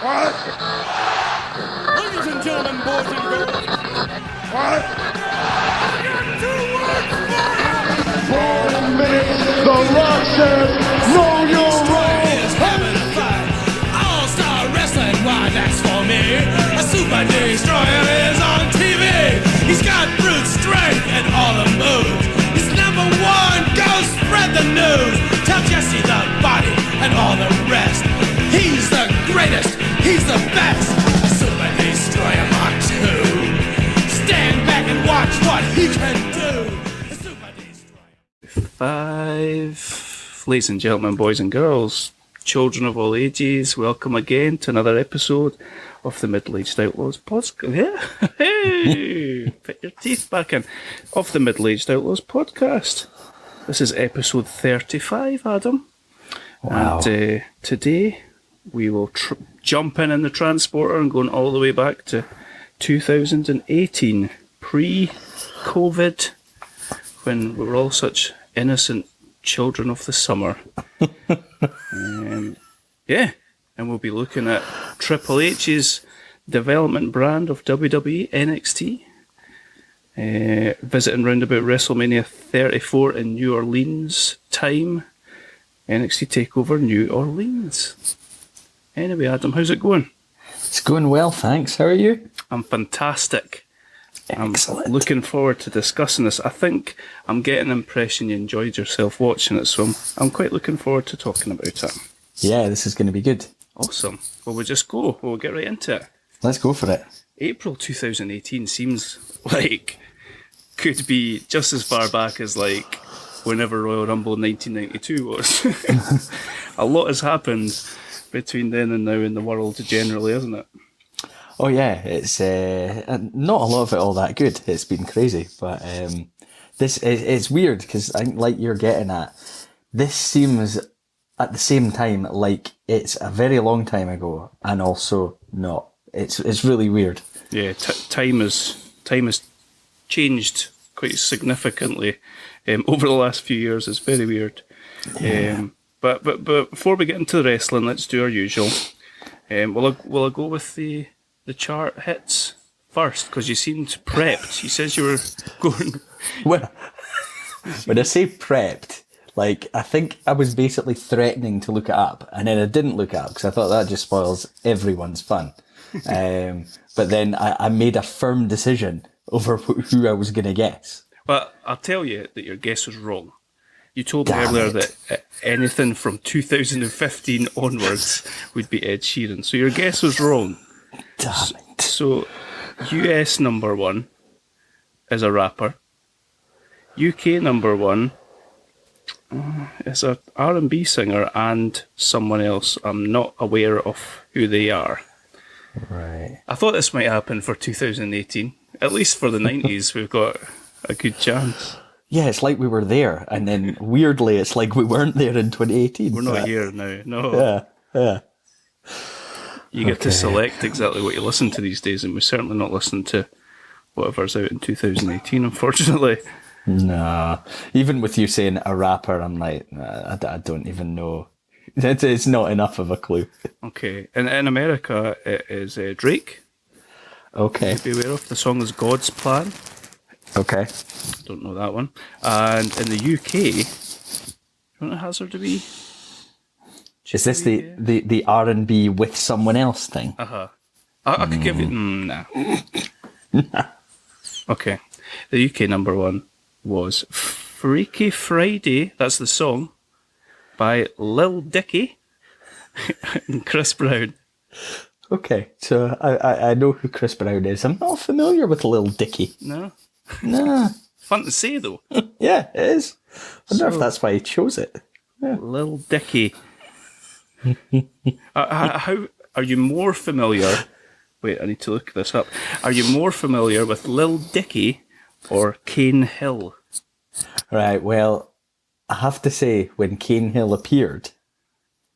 What? Ladies and gentlemen, boys and girls. What? I got 2 words for you. 4 minutes, The Rock says, know your role. Is having a fight. All-star wrestling, why that's for me. A super destroyer is on TV. He's got brute strength and all the moves. He's number 1, go spread the news. Tell Jesse the body and all the rest. He's the greatest, he's the best. A super destroyer Mark II. Stand back and watch what he can do. A super destroyer. 5. Ladies and gentlemen, boys and girls, children of all ages, welcome again to another episode of the Middle-Aged Outlaws podcast. Yeah. Hey, put your teeth back in. Of the Middle-Aged Outlaws podcast. This is episode 35, Adam. Wow. And today we will jump in the transporter and going all the way back to 2018, pre-COVID, when we were all such innocent children of the summer. Yeah, and we'll be looking at Triple H's development brand of WWE NXT, visiting round about Wrestlemania 34 in New Orleans time, NXT Takeover New Orleans. Anyway, Adam, how's it going? It's going well, thanks. How are you? I'm fantastic. Excellent. I'm looking forward to discussing this. I think I'm getting an impression you enjoyed yourself watching it, so I'm quite looking forward to talking about it. Yeah, this is going to be good. Awesome. Well, we'll just go. We'll get right into it. Let's go for it. April 2018 seems like could be just as far back as like whenever Royal Rumble in 1992 was. A lot has happened between then and now in the world generally, isn't it? Oh yeah, it's not a lot of it all that good. It's been crazy, but it's weird because I think, like you're getting at, this seems at the same time like it's a very long time ago, and also not. It's really weird. Yeah, time has changed quite significantly over the last few years. It's very weird. Yeah. But before we get into the wrestling, let's do our usual. Will I go with the chart hits first? Because you seemed prepped. You said you were going... Well, when I say prepped, like, I think I was basically threatening to look it up, and then I didn't look it up because I thought that just spoils everyone's fun. But then I made a firm decision over who I was going to guess. But I'll tell you that your guess was wrong. You told me Damn earlier it. that anything from 2015 onwards would be Ed Sheeran. So your guess was wrong. Damn it. So US number 1 is a rapper. UK number 1 is a R&B singer and someone else. I'm not aware of who they are. Right. I thought this might happen for 2018. At least for the 90s, we've got a good chance. Yeah, it's like we were there, and then weirdly, it's like we weren't there in 2018. We're not but- here now. No. Yeah. You get to Okay. select exactly what you listen to these days, and we're certainly not listening to whatever's out in 2018, unfortunately. Nah. Even with you saying a rapper, I'm like, I don't even know. It's not enough of a clue. Okay. In America, it is Drake. Okay. Be aware of. The song is God's Plan. Okay. Don't know that one. And in the UK, do you want to hazard to be? Is this the R&B with someone else thing? Uh-huh. I could give you... nah. Okay. The UK number 1 was Freaky Friday, that's the song, by Lil Dicky and Chris Brown. Okay, so I know who Chris Brown is. I'm not familiar with Lil Dicky. No? Nah. Fun to say, though. Yeah, it is. I wonder So- if that's why he chose it. Lil Dicky. How are you more familiar? Wait, I need to look this up. Are you more familiar with Lil Dicky or Cane Hill? Right, well, I have to say, when Cane Hill appeared,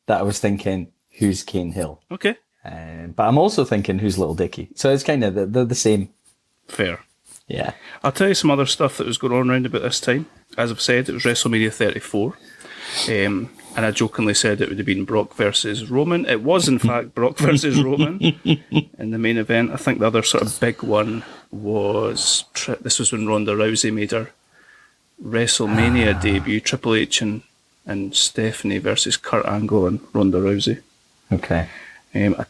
that I was thinking, who's Cane Hill? Okay, But I'm also thinking, who's Little Dicky? So it's kind of, they're the same. fair. Yeah. I'll tell you some other stuff that was going on around about this time. As I've said, it was WrestleMania 34. And I jokingly said it would have been Brock versus Roman. It was, in fact, Brock versus Roman in the main event. I think the other sort of big one was, this was when Ronda Rousey made her WrestleMania debut, Triple H and Stephanie versus Kurt Angle and Ronda Rousey. Okay. I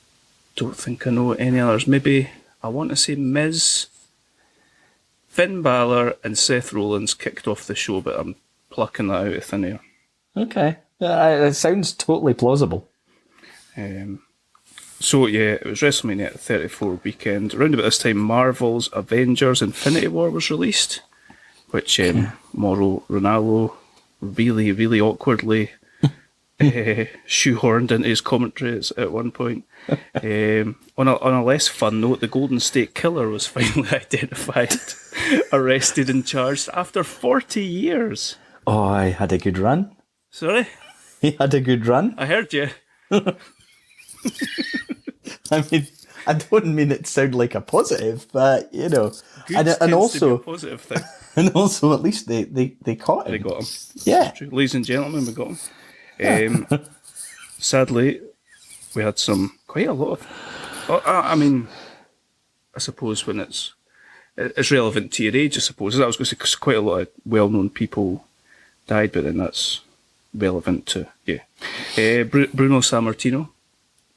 don't think I know any others. Maybe, I want to say Miz, Finn Balor and Seth Rollins kicked off the show, but I'm plucking that out of thin air. Okay. It sounds totally plausible. So yeah, it was WrestleMania 34 weekend. Around about this time, Marvel's Avengers Infinity War was released, which Mauro Ranallo really, really awkwardly shoehorned into his commentaries at one point. On a less fun note, the Golden State Killer was finally identified, arrested and charged after 40 years. Oh, I had a good run. Sorry? He had a good run. I heard you. I mean, I don't mean it to sound like a positive, but, you know. Good And to also, be a positive thing. and also, at least they caught him. They got him. Yeah. Ladies and gentlemen, we got him. Sadly, we had quite a lot of... I mean, I suppose when it's relevant to your age, I suppose. I was going to say, 'cause quite a lot of well-known people died, but then that's relevant to, Bruno Sammartino,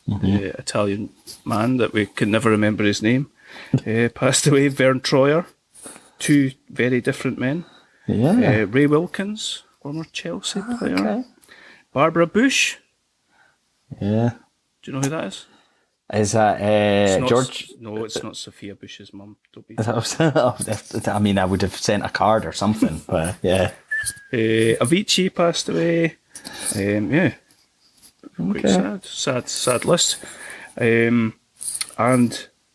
the Italian man that we can never remember his name, passed away. Vern Troyer, two very different men. Yeah. Ray Wilkins, former Chelsea player. Okay. Barbara Bush. Yeah. Do you know who that is? Is that It's not George? No, it's not Sophia Bush's mum. Don't be. I mean, I would have sent a card or something, but yeah. Avicii passed away. Quite sad list. And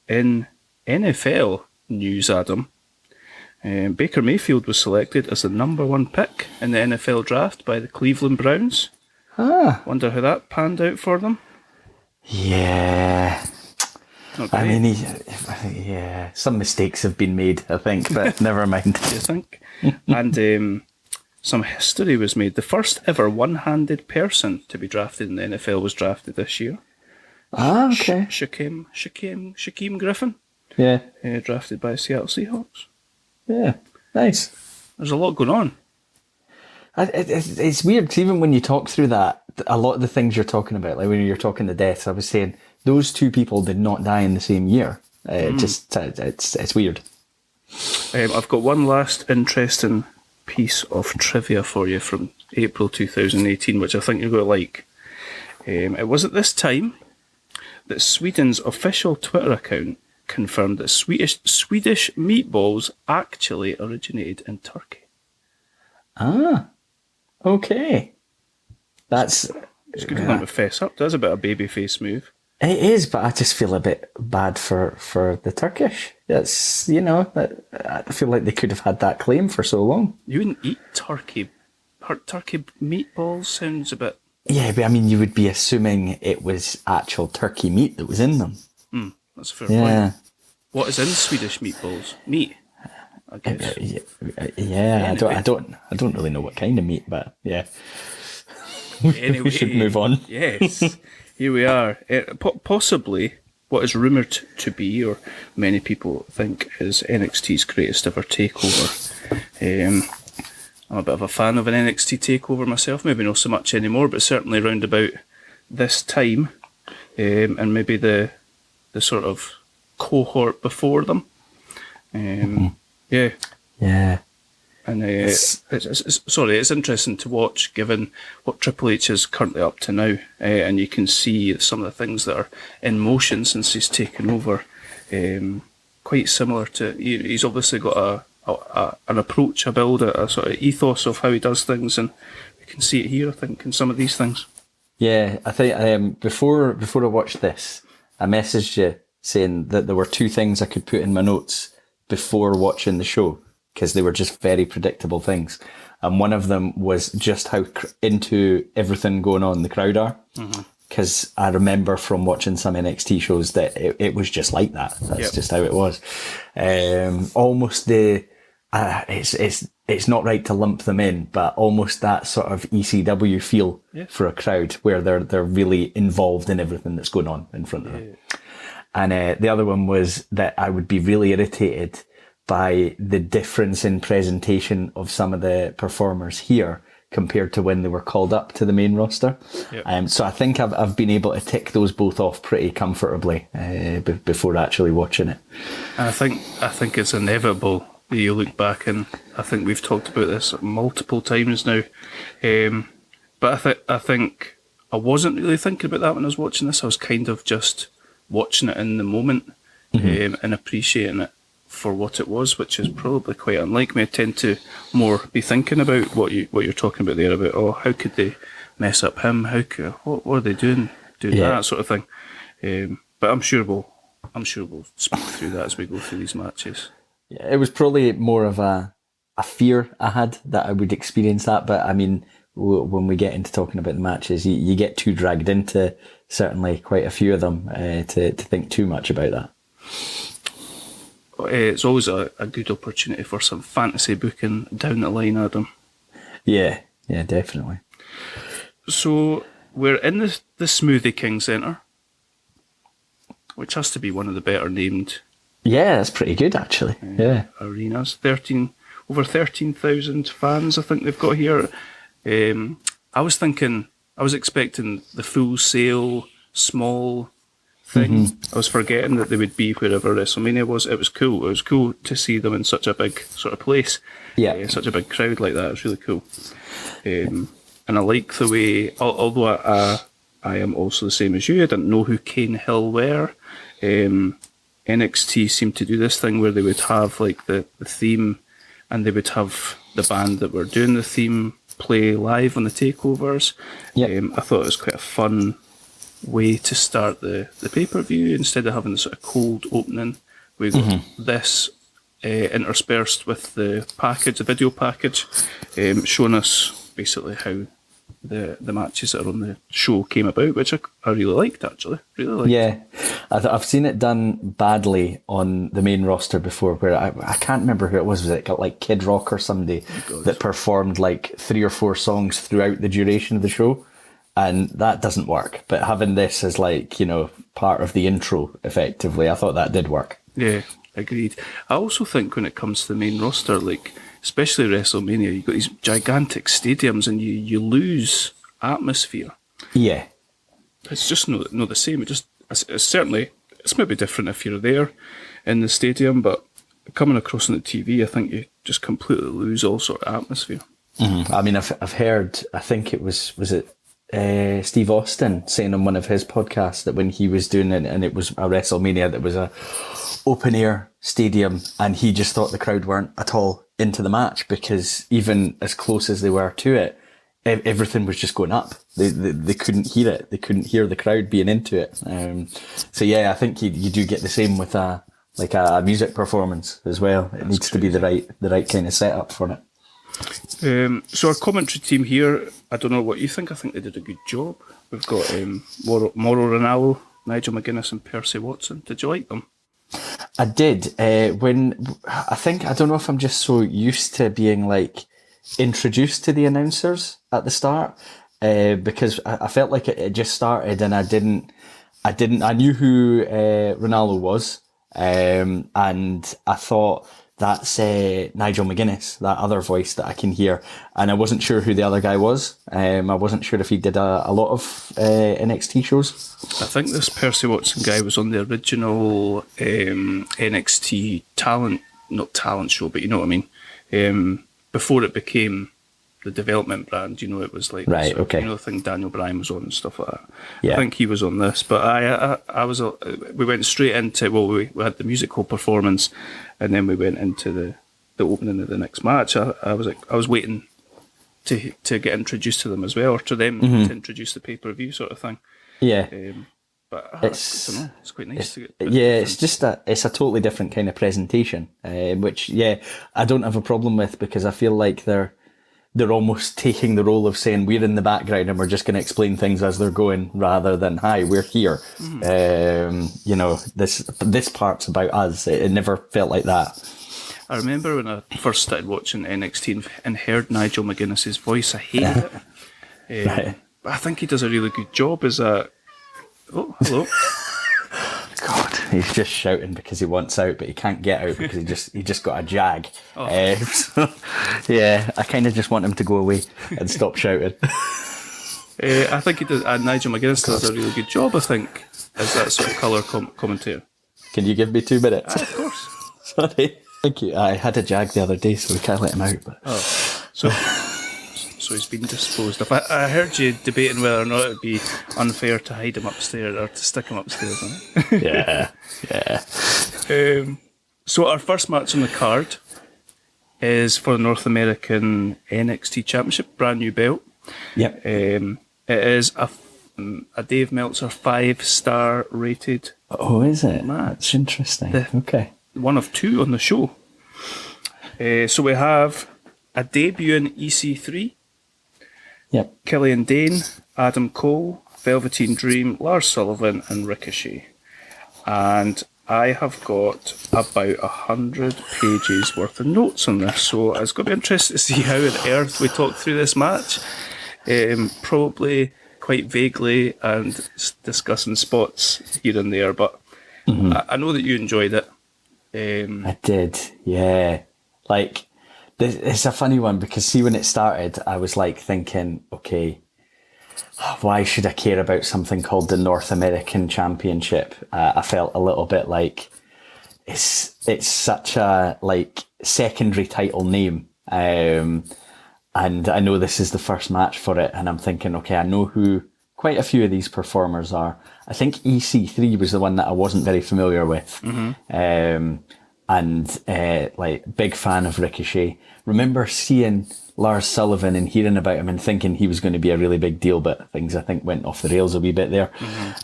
in NFL news, Adam, Baker Mayfield was selected as the number 1 pick in the NFL draft by the Cleveland Browns. Wonder how that panned out for them. Yeah. Not I great, mean, some mistakes have been made, I think, but never mind. do you think? And some history was made. The first ever one-handed person to be drafted in the NFL was drafted this year. Okay. Shaquem Griffin, Yeah. drafted by Seattle Seahawks. Yeah. Nice. There's a lot going on. It's weird, 'cause even when you talk through that, a lot of the things you're talking about, like when you're talking the deaths, I was saying, those two people did not die in the same year. It's weird. I've got one last interesting piece of trivia for you from April 2018, which I think you're going to like. It was at this time that Sweden's official Twitter account confirmed that Swedish meatballs actually originated in Turkey. Okay. It's good of them to fess up. That's a bit of a babyface move. It is, but I just feel a bit bad for the Turkish. That's, I feel like they could have had that claim for so long. You wouldn't eat turkey. Turkey meatballs sounds a bit... Yeah, but I mean, you would be assuming it was actual turkey meat that was in them. That's a fair point. What is in Swedish meatballs? Meat, I guess. Yeah, I don't really know what kind of meat, but yeah. Anyway, we should move on. Yes, here we are. Possibly what is rumoured to be, or many people think, is NXT's greatest ever takeover. I'm a bit of a fan of an NXT takeover myself, maybe not so much anymore, but certainly round about this time, and maybe the sort of cohort before them. Yeah. And it's interesting to watch, given what Triple H is currently up to now, and you can see some of the things that are in motion since he's taken over. Quite similar to, he's obviously got an approach, a build, a sort of ethos of how he does things, and we can see it here, I think, in some of these things. Yeah, I think before I watched this, I messaged you saying that there were two things I could put in my notes before watching the show, because they were just very predictable things. And one of them was just how into everything going on the crowd are. Because I remember from watching some NXT shows that it was just like that. That's just how it was. Almost it's it's not right to lump them in, but almost that sort of ECW feel for a crowd where they're really involved in everything that's going on in front of them. And the other one was that I would be really irritated by the difference in presentation of some of the performers here compared to when they were called up to the main roster. So I think I've been able to tick those both off pretty comfortably before actually watching it. And I think it's inevitable. You look back, and I think we've talked about this multiple times now. But I think I wasn't really thinking about that when I was watching this. I was kind of just watching it in the moment and appreciating it for what it was, which is probably quite unlike me. I tend to more be thinking about what you're talking about there, about how could they mess up him? What are they doing that sort of thing? But I'm sure we'll speak through that as we go through these matches. Yeah, it was probably more of a fear I had that I would experience that, but I mean, when we get into talking about the matches, you get too dragged into certainly quite a few of them to think too much about that. It's always a good opportunity for some fantasy booking down the line, Adam. Yeah, definitely. So we're in the Smoothie King Centre, which has to be one of the better named. Yeah, that's pretty good actually. Arenas. Over 13,000 fans I think they've got here. I was expecting the Full Sail small thing. I was forgetting that they would be wherever WrestleMania was. It was cool. It was cool to see them in such a big sort of place. Such a big crowd like that. It was really cool. And I like the way, although I am also the same as you, I didn't know who Cane Hill were. NXT seemed to do this thing where they would have like the theme, and they would have the band that were doing the theme play live on the takeovers. I thought it was quite a fun way to start the pay-per-view. Instead of having the sort of cold opening, we got this interspersed with the video package, showing us basically how the matches that are on the show came about, which I really liked, actually. Yeah, I've seen it done badly on the main roster before, where I can't remember who it was. Was it like Kid Rock or somebody that performed like 3 or 4 songs throughout the duration of the show? And that doesn't work. But having this as like, part of the intro, effectively, I thought that did work. Yeah, agreed. I also think when it comes to the main roster, like, especially WrestleMania, you've got these gigantic stadiums and you lose atmosphere. Yeah. It's just not the same. It's maybe different if you're there in the stadium, but coming across on the TV, I think you just completely lose all sort of atmosphere. I mean, I've heard, I think it was it Steve Austin saying on one of his podcasts that when he was doing it, and it was a WrestleMania that was a open air stadium, and he just thought the crowd weren't at all into the match, because even as close as they were to it, everything was just going up. They couldn't hear it. They couldn't hear the crowd being into it. So yeah, I think you do get the same with a music performance as well. It needs to be the right kind of setup for it. So our commentary team here, I don't know what you think. I think they did a good job. We've got Mauro Ranallo, Nigel McGuinness and Percy Watson. Did you like them? I did. I don't know if I'm just so used to being like introduced to the announcers at the start, because I felt like it just started and I knew who Ranallo was, and I thought, that's Nigel McGuinness, that other voice that I can hear. And I wasn't sure who the other guy was. I wasn't sure if he did a lot of NXT shows. I think this Percy Watson guy was on the original NXT not talent show, but you know what I mean. Before it became the development brand, it was like, right, okay. The thing Daniel Bryan was on and stuff like that. Yeah. I think he was on this, but we went straight into, we had the musical performance, and then we went into the opening of the next match. I was waiting to get introduced to them as well, or to them to introduce the pay-per-view sort of thing. Yeah. But it's quite nice to get. It's just it's a totally different kind of presentation, which I don't have a problem with, because I feel like they're almost taking the role of saying we're in the background and we're just going to explain things as they're going, rather than, hi, we're here. This part's about us. It never felt like that. I remember when I first started watching NXT and heard Nigel McGuinness's voice, I hated it. Right. But I think he does a really good job as a... Oh, hello. God, he's just shouting because he wants out, but he can't get out because he just got a jag. Oh. So, yeah, I kind of just want him to go away and stop shouting. I think he does. Nigel McGuinness does a really good job, I think, as that sort of colour commentator. Can you give me 2 minutes? Of course. Sorry. Thank you. I had a jag the other day, so we can't let him out. But... Oh, so he's been disposed of. I heard you debating whether or not it would be unfair to hide him upstairs or to stick him upstairs. Yeah. So our first match on the card is for the North American NXT Championship, brand new belt. Yep. It is a Dave Meltzer 5-star rated. Oh, is it? Match. That's interesting. Okay. One of 2 on the show. So we have a debut in EC3. Yep. Killian, Dain, Adam Cole, Velveteen Dream, Lars Sullivan, and Ricochet. And I have got about 100 pages worth of notes on this, so it's going to be interesting to see how on earth we talk through this match. Probably quite vaguely and discussing spots here and there, but I know that you enjoyed it. I did, yeah. Like, it's a funny one because see, when it started, I was like thinking, okay, why should I care about something called the North American Championship? I felt a little bit like it's such a like secondary title name, and I know this is the first match for it, and I'm thinking, okay, I know who quite a few of these performers are. I think EC3 was the one that I wasn't very familiar with. And like big fan of Ricochet. Remember seeing Lars Sullivan and hearing about him and thinking he was going to be a really big deal, but things I think went off the rails a wee bit there.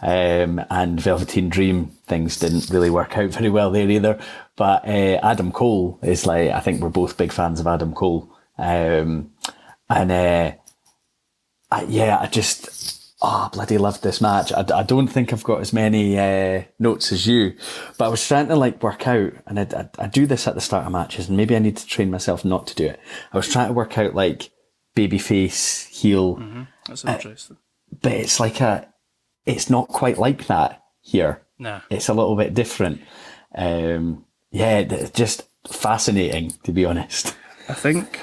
And Velveteen Dream, things didn't really work out very well there either. But Adam Cole is like, I think we're both big fans of Adam Cole. I just bloody loved this match. I don't think I've got as many notes as you, but I was trying to like work out, and I do this at the start of matches, and maybe I need to train myself not to do it. I was trying to work out like babyface, heel. That's interesting. But it's like it's not quite like that here. Nah. It's a little bit different. It's just fascinating, to be honest. I think,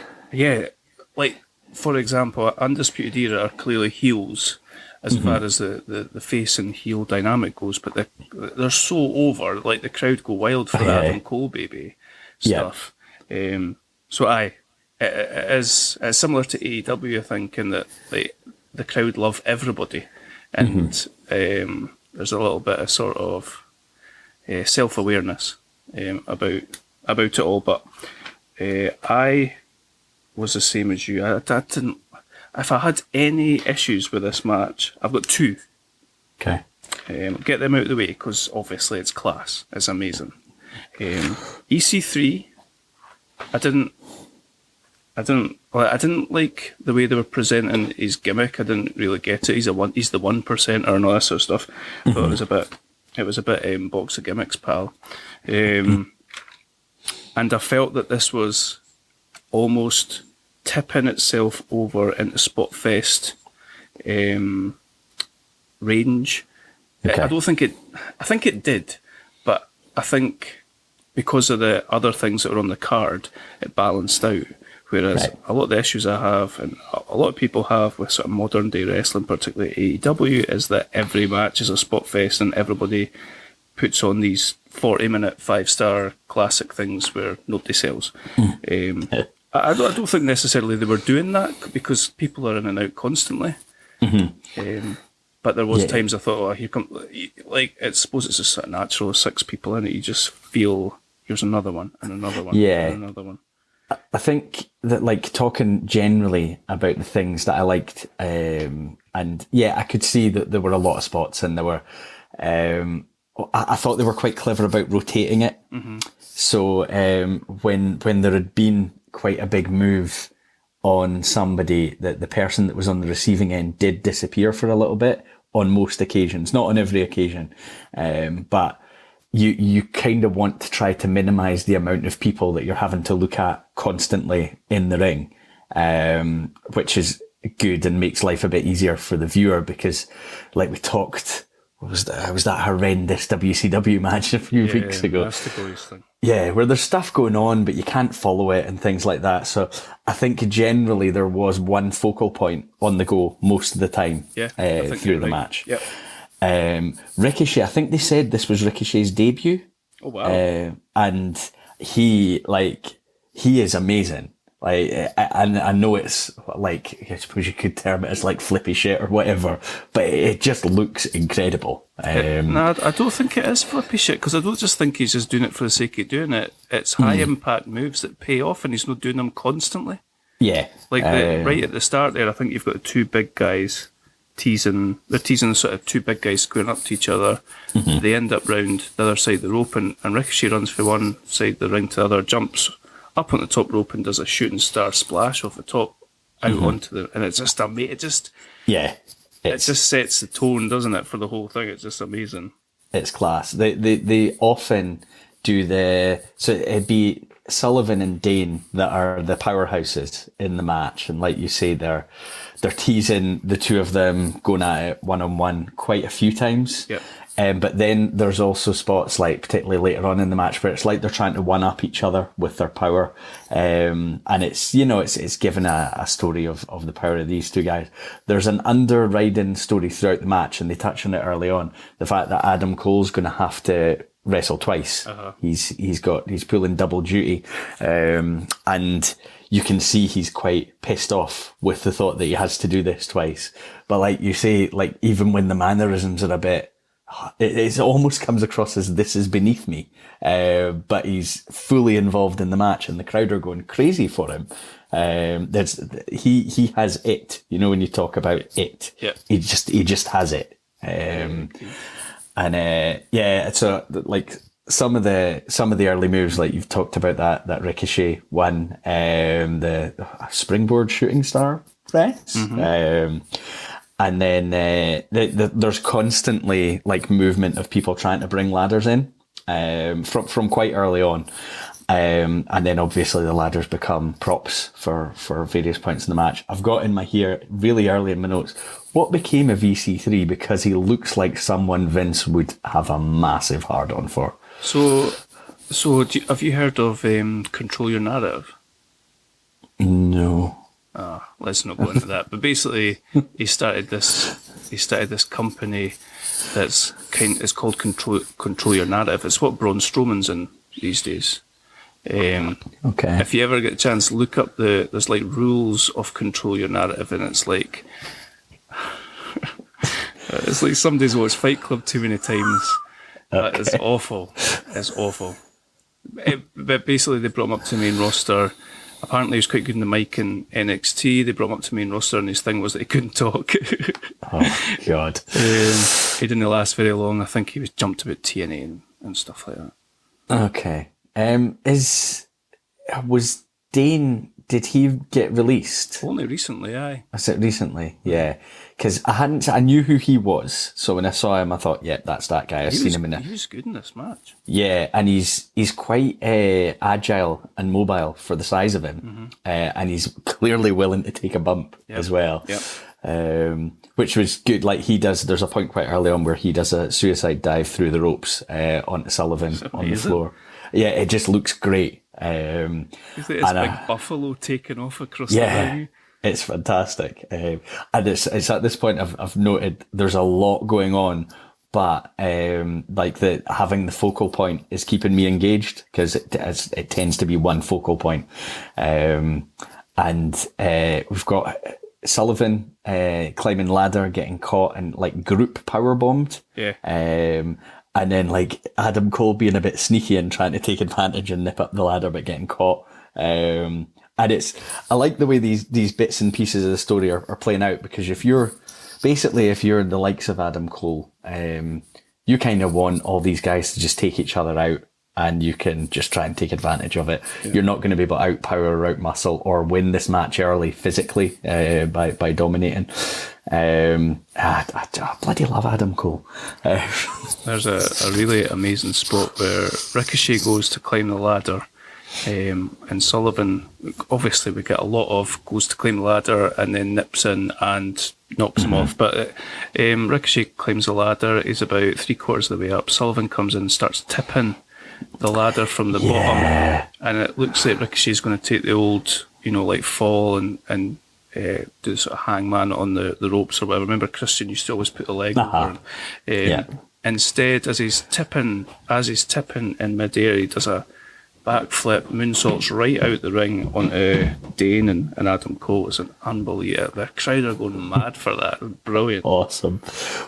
like, for example, Undisputed Era are clearly heels as far as the face and heel dynamic goes, but they're so over, like the crowd go wild for Adam Cole baby stuff. It is similar to AEW, I think, in that like, the crowd love everybody, and there's a little bit of sort of self-awareness about it all, but I was the same as you. I didn't. If I had any issues with this match, I've got 2. Okay. Get them out of the way because obviously it's class. It's amazing. EC3, I didn't like the way they were presenting his gimmick. I didn't really get it. He's the 1% and all that sort of stuff. But it was a bit box of gimmicks, pal. And I felt that this was almost tipping itself over into Spotfest range. Okay. I think it did, but I think because of the other things that were on the card, it balanced out. Whereas a lot of the issues I have, and a lot of people have with sort of modern day wrestling, particularly AEW, is that every match is a Spotfest and everybody puts on these 40-minute 5-star classic things where nobody sells. I don't think necessarily they were doing that because people are in and out constantly. But there was times I thought, here come, like, I suppose it's just sort of natural, 6 people in it, you just feel, here's another one, and another one, and another one. I think that, like, talking generally about the things that I liked, and I could see that there were a lot of spots, and there were, I thought they were quite clever about rotating it. So when there had been quite a big move on somebody, that the person that was on the receiving end did disappear for a little bit on most occasions, not on every occasion, but you kind of want to try to minimize the amount of people that you're having to look at constantly in the ring, which is good and makes life a bit easier for the viewer, because like we talked, what was that horrendous WCW match a few weeks ago? Thing. Yeah, where there's stuff going on, but you can't follow it and things like that. So I think generally there was one focal point on the go most of the time through the match. Yep. Ricochet, I think they said this was Ricochet's debut. Oh, wow. And he is amazing. Like, I know it's like, I suppose you could term it as like flippy shit or whatever, but it just looks incredible. No, I don't think it is flippy shit, because I don't just think he's just doing it for the sake of doing it. It's high impact moves that pay off, and he's not doing them constantly. Yeah. Like right at the start there, I think you've got the two big guys teasing sort of two big guys squaring up to each other. Mm-hmm. They end up round the other side of the rope, and Ricochet runs from one side of the ring to the other, jumps up on the top rope and does a shooting star splash off the top out onto the, and it's just it just sets the tone, doesn't it, for the whole thing? It's just amazing. It's class. They often do so it'd be Sullivan and Dain that are the powerhouses in the match, and like you say, they're teasing the two of them going at it one-on-one quite a few times. Yeah. But then there's also spots, like particularly later on in the match, where it's like they're trying to one-up each other with their power. And it's, it's given a story of the power of these two guys. There's an underriding story throughout the match, and they touch on it early on. The fact that Adam Cole's going to have to wrestle twice. Uh-huh. He's pulling double duty. And you can see he's quite pissed off with the thought that he has to do this twice. But like you say, like even when the mannerisms are a bit, it almost comes across as this is beneath me. But he's fully involved in the match, and the crowd are going crazy for him. He has it, when you talk about it, he just has it. So like some of the early moves, like you've talked about that Ricochet one, the springboard shooting star press. Mm-hmm. And then there's constantly like movement of people trying to bring ladders in from quite early on. And then obviously the ladders become props for various points in the match. I've got in my here really early in my notes, what became of EC3, because he looks like someone Vince would have a massive hard on for. So have you heard of Control Your Narrative? No. Let's not go into that. But basically, he started this company it's called Control Your Narrative. It's what Braun Strowman's in these days. Okay. If you ever get a chance, look up there's like rules of Control Your Narrative, and it's like it's like somebody's watched Fight Club too many times. Okay. It's awful. It's awful. But basically, they brought him up to the main roster. Apparently, he was quite good in the mic in NXT. They brought him up to the main roster, and his thing was that he couldn't talk. Oh, God. He didn't last very long. I think he was jumped about TNA and stuff like that. Okay. Was Dain, did he get released? Only recently, aye. I said recently, yeah. Because I knew who he was. So when I saw him, I thought, yeah, that's that guy. I've seen him in it. He was good in this match. Yeah, and he's quite agile and mobile for the size of him. Mm-hmm. And he's clearly willing to take a bump as well. Yep. Which was good. Like there's a point quite early on where he does a suicide dive through the ropes onto Sullivan on the floor. Yeah, it just looks great. It's like this big buffalo taking off across the ring. It's fantastic. And it's at this point I've noted there's a lot going on, but having the focal point is keeping me engaged, because it tends to be one focal point. And we've got Sullivan climbing ladder, getting caught and like group power bombed. Yeah. And then like Adam Cole being a bit sneaky and trying to take advantage and nip up the ladder, but getting caught. And I like the way these bits and pieces of the story are playing out, because if you're the likes of Adam Cole, you kind of want all these guys to just take each other out and you can just try and take advantage of it. Yeah. You're not going to be able to outpower or outmuscle or win this match early physically by dominating. I bloody love Adam Cole. There's a really amazing spot where Ricochet goes to climb the ladder, and Sullivan, obviously we get a lot of, goes to climb the ladder and then nips in and knocks him off. But Ricochet climbs the ladder, he's about 3/4 of the way up. Sullivan comes in and starts tipping the ladder from the bottom, and it looks like Ricochet's going to take the old, like fall and do sort of hangman on the ropes or whatever. Remember, Christian used to always put the leg over. Instead, as he's tipping in midair, he does a backflip, moonsaults right out the ring onto Dain and Adam Cole. It's an unbelievable. The crowd are going mad for that. Brilliant. Awesome.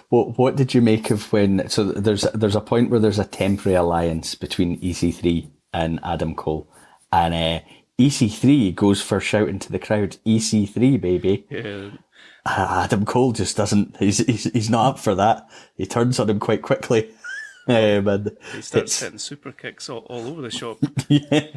What did you make of when? So there's a point where there's a temporary alliance between EC3 and Adam Cole, and EC3 goes for shouting to the crowd, "EC3, baby." Yeah. Adam Cole just doesn't. He's not up for that. He turns on him quite quickly. And he starts hitting super kicks all over the shop. Yeah.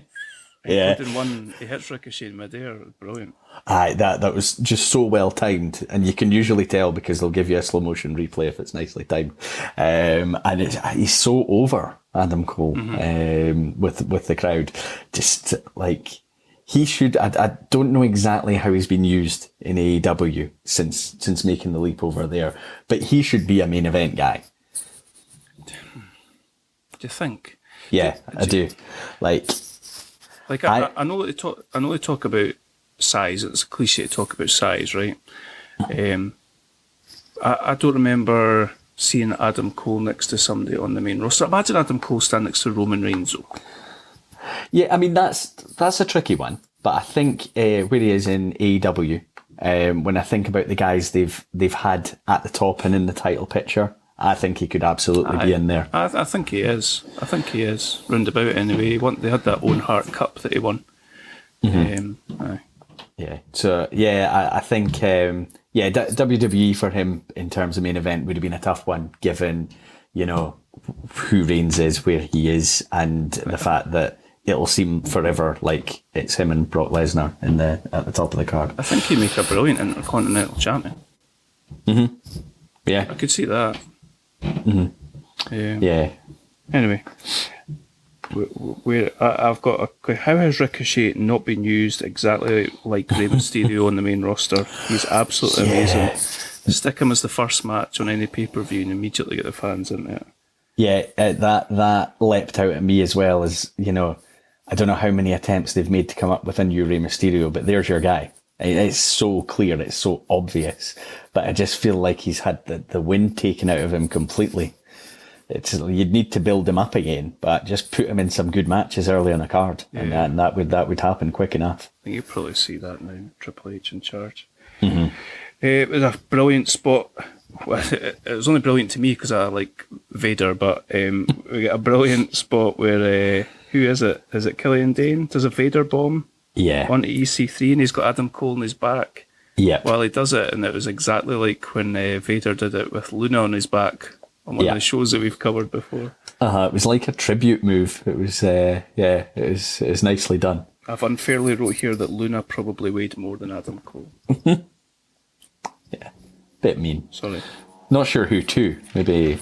He hits Ricochet in midair. Brilliant. That was just so well timed, and you can usually tell because they'll give you a slow motion replay if it's nicely timed. And he's so over, Adam Cole, with the crowd. Just like he should. I don't know exactly how he's been used in AEW since making the leap over there, but he should be a main event guy. Do you think? Yeah, I do. Like I know that they talk about size. It's a cliche to talk about size, right? I don't remember seeing Adam Cole next to somebody on the main roster. Imagine Adam Cole stand next to Roman Reigns. Yeah, I mean that's a tricky one. But I think where he is in AEW, when I think about the guys they've had at the top and in the title picture, I think he could absolutely be in there. I think he is. Roundabout anyway. They had that Owen Hart Cup that he won. Yeah. So I think WWE for him in terms of main event would have been a tough one, given who Reigns is, where he is, and the fact that it'll seem forever like it's him and Brock Lesnar at the top of the card. I think he'd make a brilliant Intercontinental Champion. Yeah, I could see that. Yeah. Anyway, I've got how has Ricochet not been used exactly like Rey Mysterio on the main roster? He's absolutely amazing. Stick him as the first match on any pay-per-view and immediately get the fans into it. Yeah, that leapt out at me as well as, I don't know how many attempts they've made to come up with a new Rey Mysterio, but there's your guy. It's so clear, it's so obvious, but I just feel like he's had the wind taken out of him completely. You'd need to build him up again, but just put him in some good matches early on a card, and that would happen quick enough. I think you'll probably see that now, Triple H in charge. It was a brilliant spot. Well, it was only brilliant to me because I like Vader, but we get a brilliant spot where, who is it? Is it Killian Dain? Does a Vader bomb onto EC3 and he's got Adam Cole on his back while he does it, and it was exactly like when Vader did it with Luna on his back on one of the shows that we've covered before. It was like a tribute move. It was it was nicely done. I've unfairly wrote here that Luna probably weighed more than Adam Cole. Yeah, bit mean. Sorry. Not sure who to. Maybe,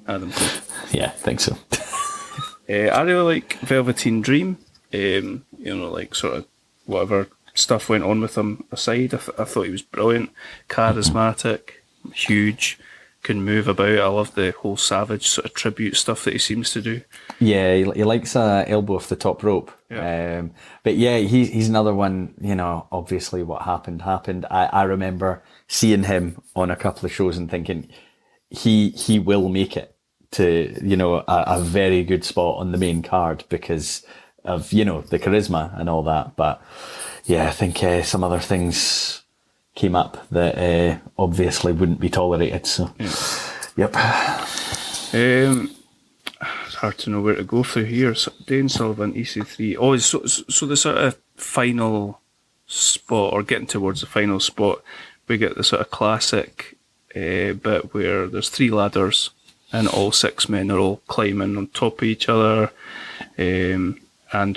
Adam Cole. Yeah, think so. I really like Velveteen Dream. Like sort of whatever stuff went on with him aside, I thought he was brilliant, charismatic, huge, can move about. I love the whole Savage sort of tribute stuff that he seems to do. Yeah, he likes a elbow off the top rope. Yeah. But yeah, he's another one. Obviously what happened. I remember seeing him on a couple of shows and thinking he will make it to a very good spot on the main card because of the charisma and all that. But yeah, I think some other things came up that obviously wouldn't be tolerated. So yep. It's hard to know where to go through here. So Dain, Sullivan, EC3. Oh, so the sort of final spot, or getting towards the final spot, we get the sort of classic bit where there's 3 ladders and all 6 men are all climbing on top of each other, and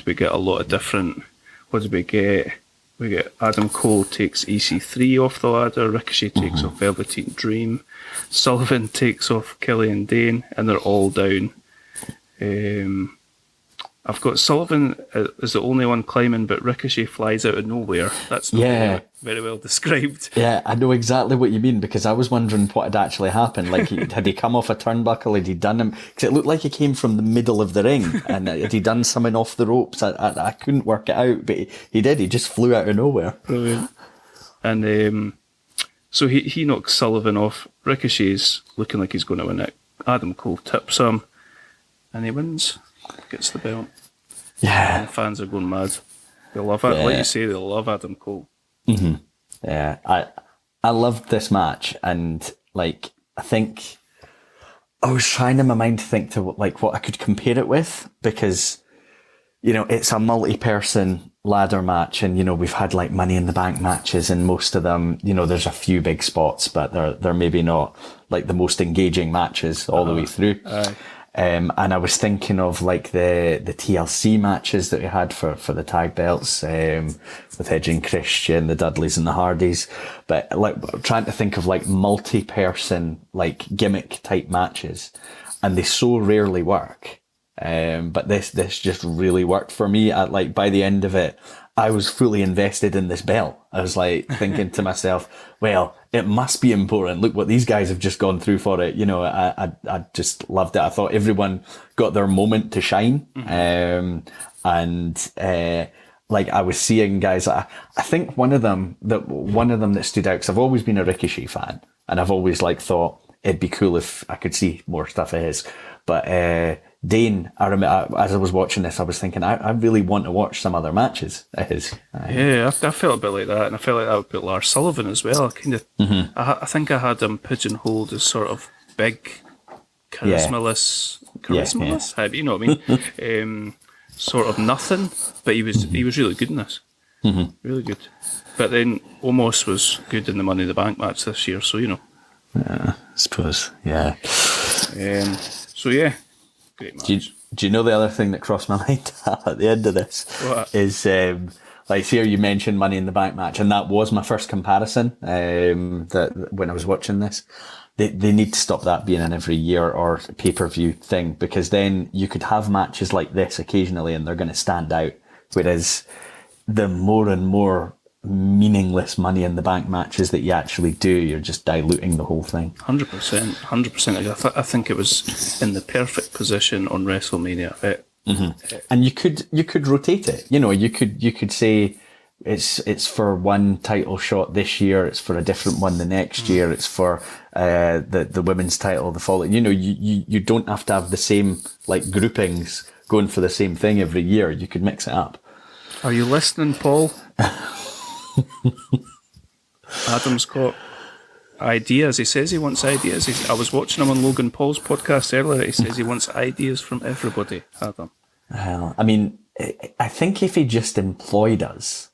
we get a lot of different. What do we get? We get Adam Cole takes EC3 off the ladder, Ricochet takes off Velveteen Dream, Sullivan takes off Killian Dain, and they're all down. I've got Sullivan is the only one climbing, but Ricochet flies out of nowhere. That's not very well described. Yeah, I know exactly what you mean, because I was wondering what had actually happened. Like, had he come off a turnbuckle? Had he done him? Because it looked like he came from the middle of the ring, and had he done something off the ropes? I couldn't work it out, but he did. He just flew out of nowhere. Brilliant. And so he knocks Sullivan off. Ricochet's looking like he's going to win it. Adam Cole tips him, and he wins. Gets the belt. Yeah. And the fans are going mad. They love it. Like you say, they love Adam Cole. Mm-hmm. Yeah. I loved this match, and like, I think I was trying in my mind to think to like what I could compare it with, because, you know, it's a multi-person ladder match, and, you know, we've had like Money in the Bank matches, and most of them, you know, there's a few big spots, but they're maybe not like the most engaging matches all the way through. And I was thinking of like the TLC matches that we had for the tag belts, with Edge and Christian, the Dudleys and the Hardys, but like trying to think of like multi-person, like gimmick type matches, and they so rarely work. But this just really worked for me. Like by the end of it, I was fully invested in this belt. I was like thinking to myself, well, it must be important. Look what these guys have just gone through for it. You know, I just loved it. I thought everyone got their moment to shine. Like I was seeing guys, I think one of them that stood out, because I've always been a Ricochet fan, and I've always like thought it'd be cool if I could see more stuff of his. But Dain, I remember as I was watching this, I was thinking I really want to watch some other matches of his. Yeah, I felt a bit like that, and I felt like that would put Lars Sullivan as well. I kind of, I think I had him pigeonholed as sort of big, charismaless, you know what I mean? Sort of nothing, but he was really good in this, really good. But then Omos was good in the Money in the Bank match this year, so you know. Yeah, I suppose. Yeah. So yeah, great match. Do you know the other thing that crossed my mind at the end of this? What? Is like here you mentioned Money in the Bank match, and that was my first comparison. That when I was watching this, they need to stop that being an every year or pay-per-view thing, because then you could have matches like this occasionally and they're going to stand out, whereas the more and more meaningless Money in the Bank matches that you actually do, you're just diluting the whole thing. 100%. I think it was in the perfect position on WrestleMania. And you could rotate it. You know, you could say it's for one title shot this year, it's for a different one the next year, it's for the women's title the following. You know, you don't have to have the same like groupings going for the same thing every year. You could mix it up. Are you listening, Paul? Adam's got ideas. He says he wants ideas. I was watching him on Logan Paul's podcast earlier. He says he wants ideas from everybody, Adam. Well, I mean, I think if he just employed us,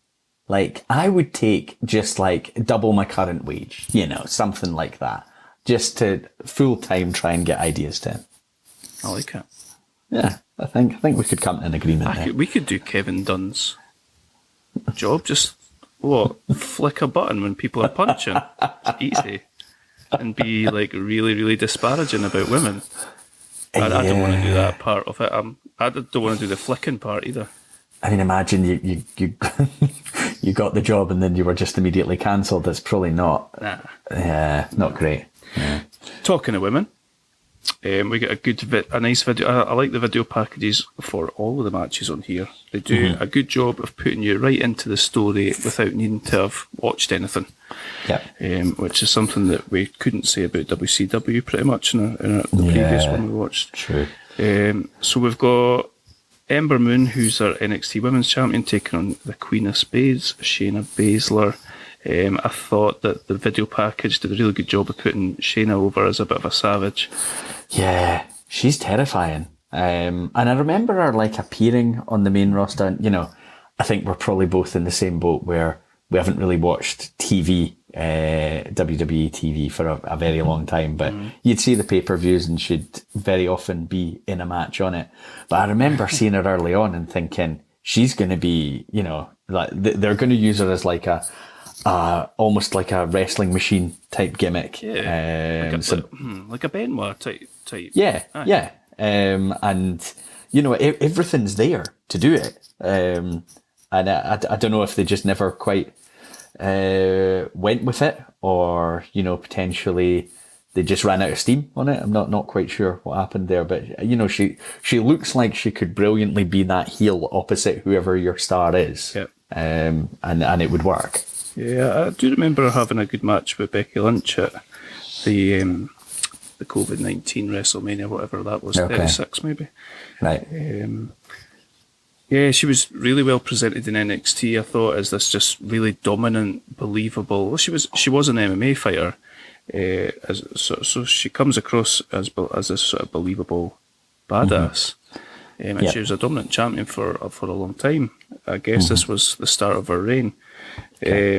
like, I would take just like double my current wage, you know, something like that, just to full time try and get ideas to him. I like it. Yeah, I think we could come to an agreement there. We could do Kevin Dunn's job. Just flick a button when people are punching. It's easy. And be like really, really disparaging about women. I don't want to do that part of it. I don't want to do the flicking part either. I mean, imagine you you got the job and then you were just immediately cancelled. That's probably not. Not great. Yeah. Talking of women, we get a nice video. I like the video packages for all of the matches on here. They do a good job of putting you right into the story without needing to have watched anything. Yeah. Which is something that we couldn't say about WCW pretty much in the previous one we watched. True. So we've got Ember Moon, who's our NXT Women's Champion, taking on the Queen of Spades, Shayna Baszler. I thought that the video package did a really good job of putting Shayna over as a bit of a savage. Yeah, she's terrifying. And I remember her like appearing on the main roster. And, you know, I think we're probably both in the same boat where we haven't really watched TV WWE TV for a very long time, but you'd see the pay-per-views and she'd very often be in a match on it. But I remember seeing her early on and thinking, she's going to be, you know, like they're going to use her as like a almost like a wrestling machine type gimmick. Yeah, like a Benoit type. Yeah, yeah. And, you know, everything's there to do it. And I don't know if they just never quite went with it, or, you know, potentially they just ran out of steam on it. I'm not quite sure what happened there, but, you know, she looks like she could brilliantly be that heel opposite whoever your star is. Yep. And it would work. Yeah, I do remember having a good match with Becky Lynch at the COVID-19 WrestleMania, whatever that was, 36 maybe. Right. Yeah, she was really well presented in NXT, I thought, as this just really dominant, believable... Well, she was an MMA fighter, so she comes across as this sort of believable badass. And she was a dominant champion for a long time. I guess this was the start of her reign. Okay.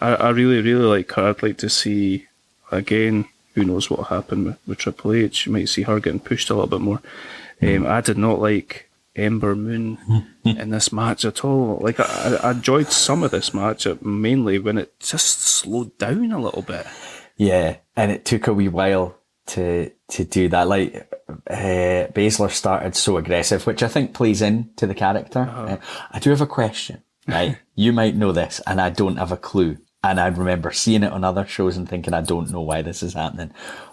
I really, really like her. I'd like to see, again, who knows what will happen with Triple H. You might see her getting pushed a little bit more. I did not like Ember Moon in this match at all. Like, I enjoyed some of this match, mainly when it just slowed down a little bit. Yeah, and it took a wee while to do that. Like, Baszler started so aggressive, which I think plays into the character. I do have a question, right? You might know this, and I don't have a clue. And I remember seeing it on other shows and thinking, I don't know why this is happening.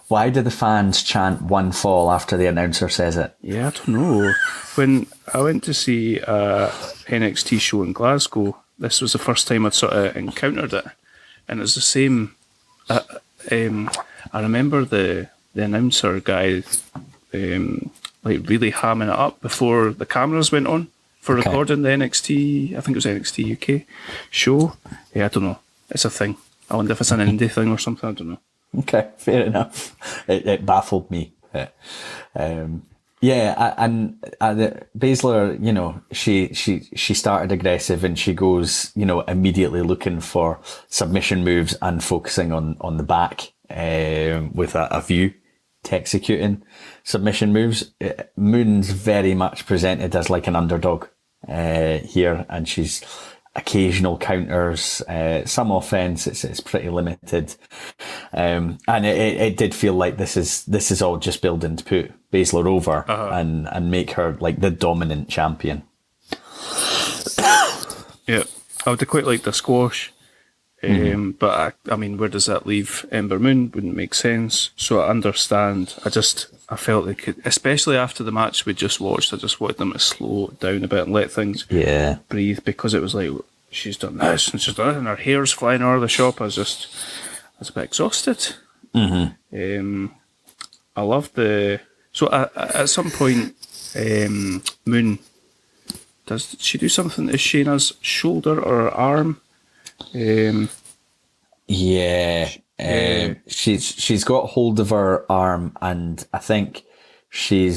Why do the fans chant one fall after the announcer says it? Yeah, I don't know. When I went to see a NXT show in Glasgow, this was the first time I'd sort of encountered it. And it's the same. I remember the announcer guy like really hamming it up before the cameras went on for recording the NXT, I think it was NXT UK show. Yeah, I don't know. It's a thing. I wonder if it's an indie thing or something. I don't know. Okay, fair enough. It baffled me. And Baszler, you know, she started aggressive and she goes, you know, immediately looking for submission moves and focusing on the back with a view to executing submission moves. Moon's very much presented as like an underdog here, and she's occasional counters, some offense. It's pretty limited, and it did feel like this is all just building to put Baszler over and make her like the dominant champion. Yeah, I would have quite liked the squash, but I mean, where does that leave Ember Moon? Wouldn't make sense. So I understand. I felt they could, especially after the match we just watched, I just wanted them to slow it down a bit and let things breathe, because it was like, she's done this and she's done it and her hair's flying out of the shop. I was a bit exhausted. I loved at some point, Moon, does she do something to Shayna's shoulder or her arm? She's got hold of her arm, and I think she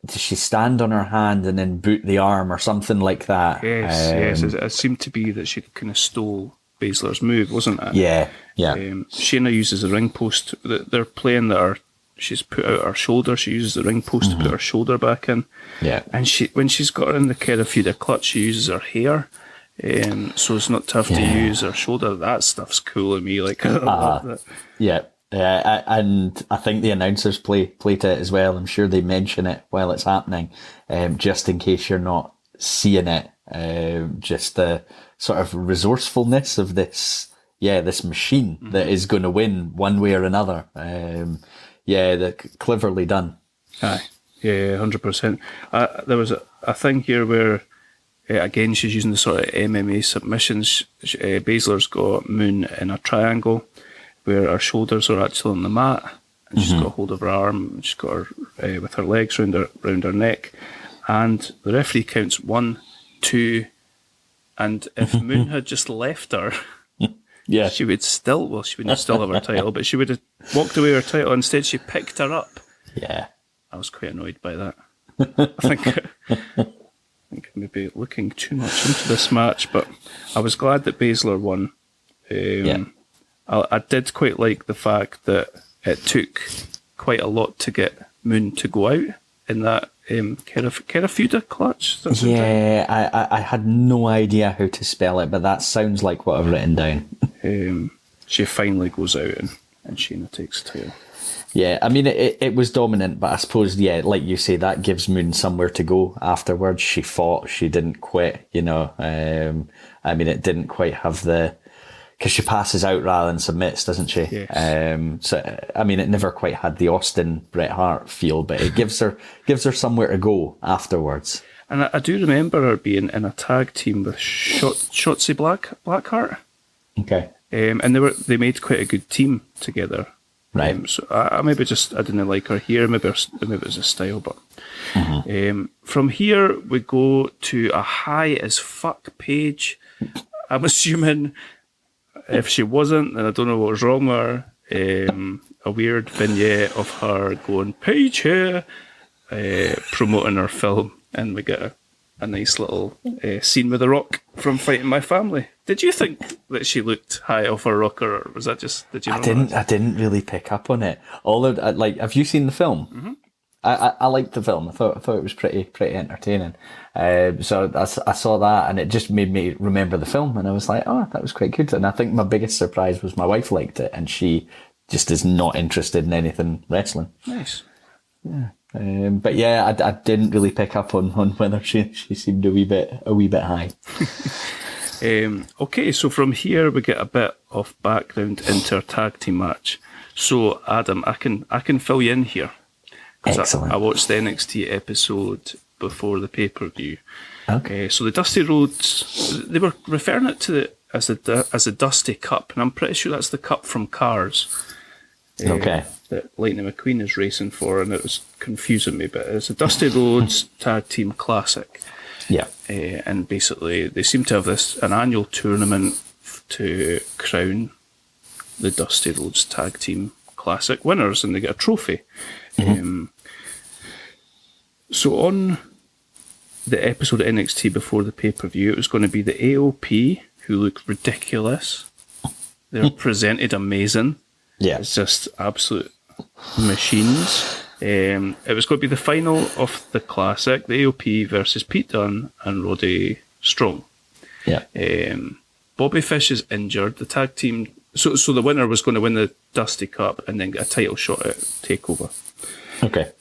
stand on her hand and then boot the arm or something like that. Yes. It seemed to be that she kind of stole Baszler's move, wasn't it? Yeah. Shayna uses the ring post. They're playing that she's put out her shoulder. She uses the ring post to put her shoulder back in. Yeah. And when she's got her in the kind of feeder clutch, she uses her hair. So it's not tough to use her shoulder. That stuff's cool to me. Like, I love that. Yeah. And I think the announcers play to it as well. I'm sure they mention it while it's happening, just in case you're not seeing it. Just the sort of resourcefulness of this machine that is going to win one way or another. They're cleverly done. Aye, yeah, 100%. There was a thing here where, again, she's using the sort of MMA submissions. Baszler's got Moon in a triangle where her shoulders are actually on the mat, and she's got hold of her arm, and she's got her with her legs round her neck, and the referee counts 1, 2, and if Moon had just left her, she would she wouldn't still have her title, but she would have walked away with her title. Instead, she picked her up. Yeah, I was quite annoyed by that. I think maybe looking too much into this match, but I was glad that Baszler won. I did quite like the fact that it took quite a lot to get Moon to go out in that Kerafuda clutch. Yeah, I had no idea how to spell it, but that sounds like what I've written down. She finally goes out and Shayna takes the title. Yeah, I mean, it was dominant, but I suppose, yeah, like you say, that gives Moon somewhere to go afterwards. She fought, she didn't quit, you know. I mean, it didn't quite have because she passes out rather than submits, doesn't she? Yes. So, I mean, it never quite had the Austin Bret Hart feel, but it gives her somewhere to go afterwards. And I do remember her being in a tag team with Shotzi Blackheart. Okay. And they made quite a good team together. Right. So I didn't like her here. Maybe it was a style, but from here we go to a high as fuck page. I'm assuming if she wasn't, then I don't know what was wrong with her. A weird vignette of her going Paige here, promoting her film, and we get a nice little scene with The Rock from Fighting My Family. Did you think that she looked high off her rocker, or was that just? Did you? I didn't really pick up on it. Have you seen the film? Mm-hmm. I liked the film. I thought it was pretty entertaining. So I saw that, and it just made me remember the film, and I was like, oh, that was quite good. And I think my biggest surprise was my wife liked it, and she just is not interested in anything wrestling. Nice. Yeah. But yeah, I didn't really pick up on whether she seemed a wee bit high. Okay, so from here we get a bit of background into our tag team match. So Adam, I can fill you in here. Excellent. I watched the NXT episode before the pay-per-view. Okay. So the Dusty Rhodes, they were referring it to as a Dusty Cup, and I'm pretty sure that's the cup from Cars. Okay. That Lightning McQueen is racing for, and it was confusing me, but it's a Dusty Rhodes Tag Team Classic. Yeah. And basically, they seem to have an annual tournament to crown the Dusty Rhodes Tag Team Classic winners, and they get a trophy. Mm-hmm. So on the episode of NXT before the pay-per-view, it was going to be the AOP, who look ridiculous. They're presented amazing. Yeah. It's just absolute machines. It was going to be the final of the Classic, the AOP versus Pete Dunn and Roddy Strong. Yeah. Bobby Fish is injured. The tag team... So the winner was going to win the Dusty Cup and then get a title shot at TakeOver. Okay.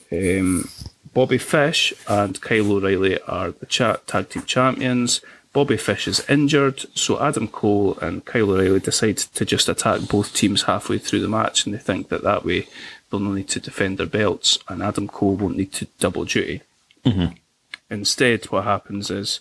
Bobby Fish and Kyle O'Reilly are the tag team champions. Bobby Fish is injured, so Adam Cole and Kyle O'Reilly decide to just attack both teams halfway through the match, and they think that way they'll not need to defend their belts, and Adam Cole won't need to double duty. Mm-hmm. Instead, what happens is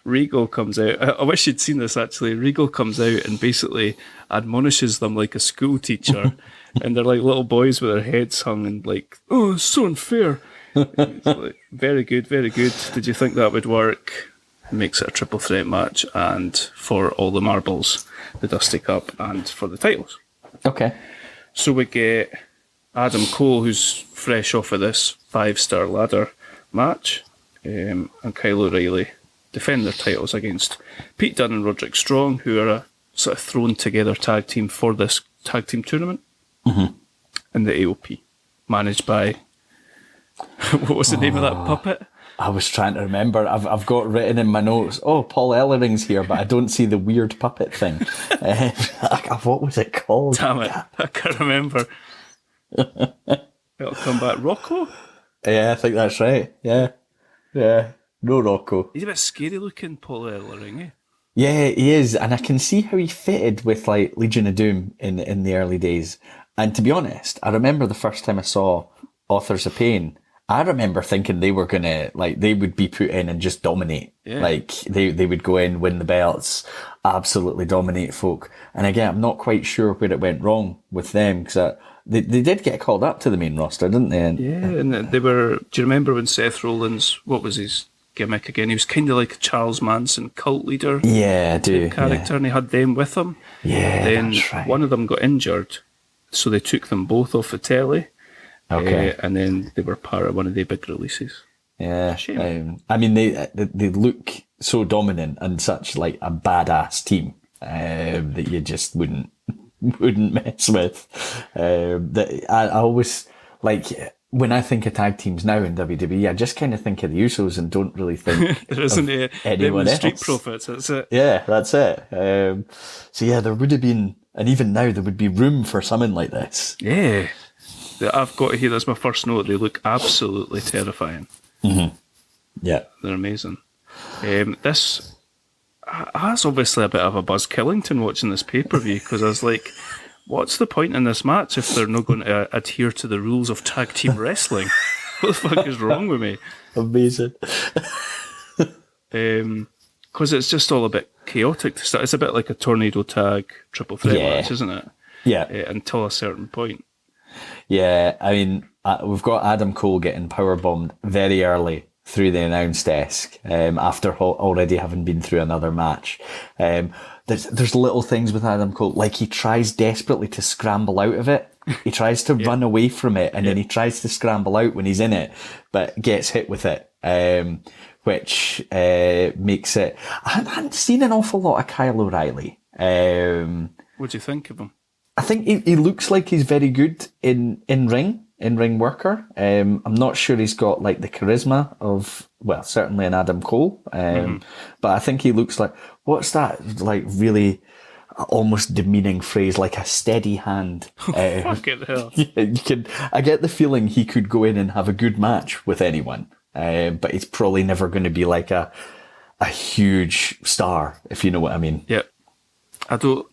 Regal comes out. I wish you'd seen this, actually. Regal comes out and basically admonishes them like a school teacher, and they're like little boys with their heads hung and like, oh, it's so unfair. It's like, very good, very good. Did you think that would work? Makes it a triple threat match, and for all the marbles, the Dusty Cup, and for the titles. Okay. So we get Adam Cole, who's fresh off of this 5-star ladder match, and Kyle O'Reilly defend their titles against Pete Dunn and Roderick Strong, who are a sort of thrown together tag team for this tag team tournament, and the AOP, managed by what was the name of that puppet? I was trying to remember. I've got written in my notes, oh, Paul Ellering's here, but I don't see the weird puppet thing. What was it called? Damn it, I can't remember. It'll come back. Rocco? Yeah, I think that's right. Yeah. No Rocco. He's a bit scary looking, Paul Ellering, eh? Yeah, he is, and I can see how he fitted with like Legion of Doom in the early days. And to be honest, I remember the first time I saw Authors of Pain, I remember thinking they were gonna, like, they would be put in and just dominate. Yeah. Like, they would go in, win the belts, absolutely dominate folk. And again, I'm not quite sure where it went wrong with them, because they did get called up to the main roster, didn't they? And they were, do you remember when Seth Rollins, what was his gimmick again? He was kind of like a Charles Manson cult leader. Yeah, I do. Character, and he had them with him. Yeah, then that's right. One of them got injured, so they took them both off the telly. Okay. And then they were part of one of the big releases. Yeah. I mean, they look so dominant and such like a badass team. that you just wouldn't mess with. That I always like when I think of tag teams now in WWE, I just kind of think of the Usos and don't really think there isn't anyone else. Street Profits, that's it. Yeah, that's it. So yeah, there would have been, and even now there would be room for something like this. Yeah. I've got to hear, that's my first note, they look absolutely terrifying. Mm-hmm. Yeah. They're amazing. This has obviously a bit of a buzz Killington watching this pay-per-view, because I was like, what's the point in this match if they're not going to adhere to the rules of tag team wrestling? What the fuck is wrong with me? Amazing. Because it's just all a bit chaotic to start. It's a bit like a tornado tag triple threat match, isn't it? Yeah. Until a certain point. Yeah, I mean, we've got Adam Cole getting powerbombed very early through the announce desk after already having been through another match. There's little things with Adam Cole, like he tries desperately to scramble out of it. He tries to run away from it, and then he tries to scramble out when he's in it, but gets hit with it, which makes it... I hadn't seen an awful lot of Kyle O'Reilly. What do you think of him? I think he looks like he's very good in ring worker. I'm not sure he's got like the charisma of, well, certainly an Adam Cole. But I think he looks like, what's that like really almost demeaning phrase, like a steady hand. Fucking hell. I get the feeling he could go in and have a good match with anyone. But he's probably never going to be like a huge star, if you know what I mean. Yeah. I don't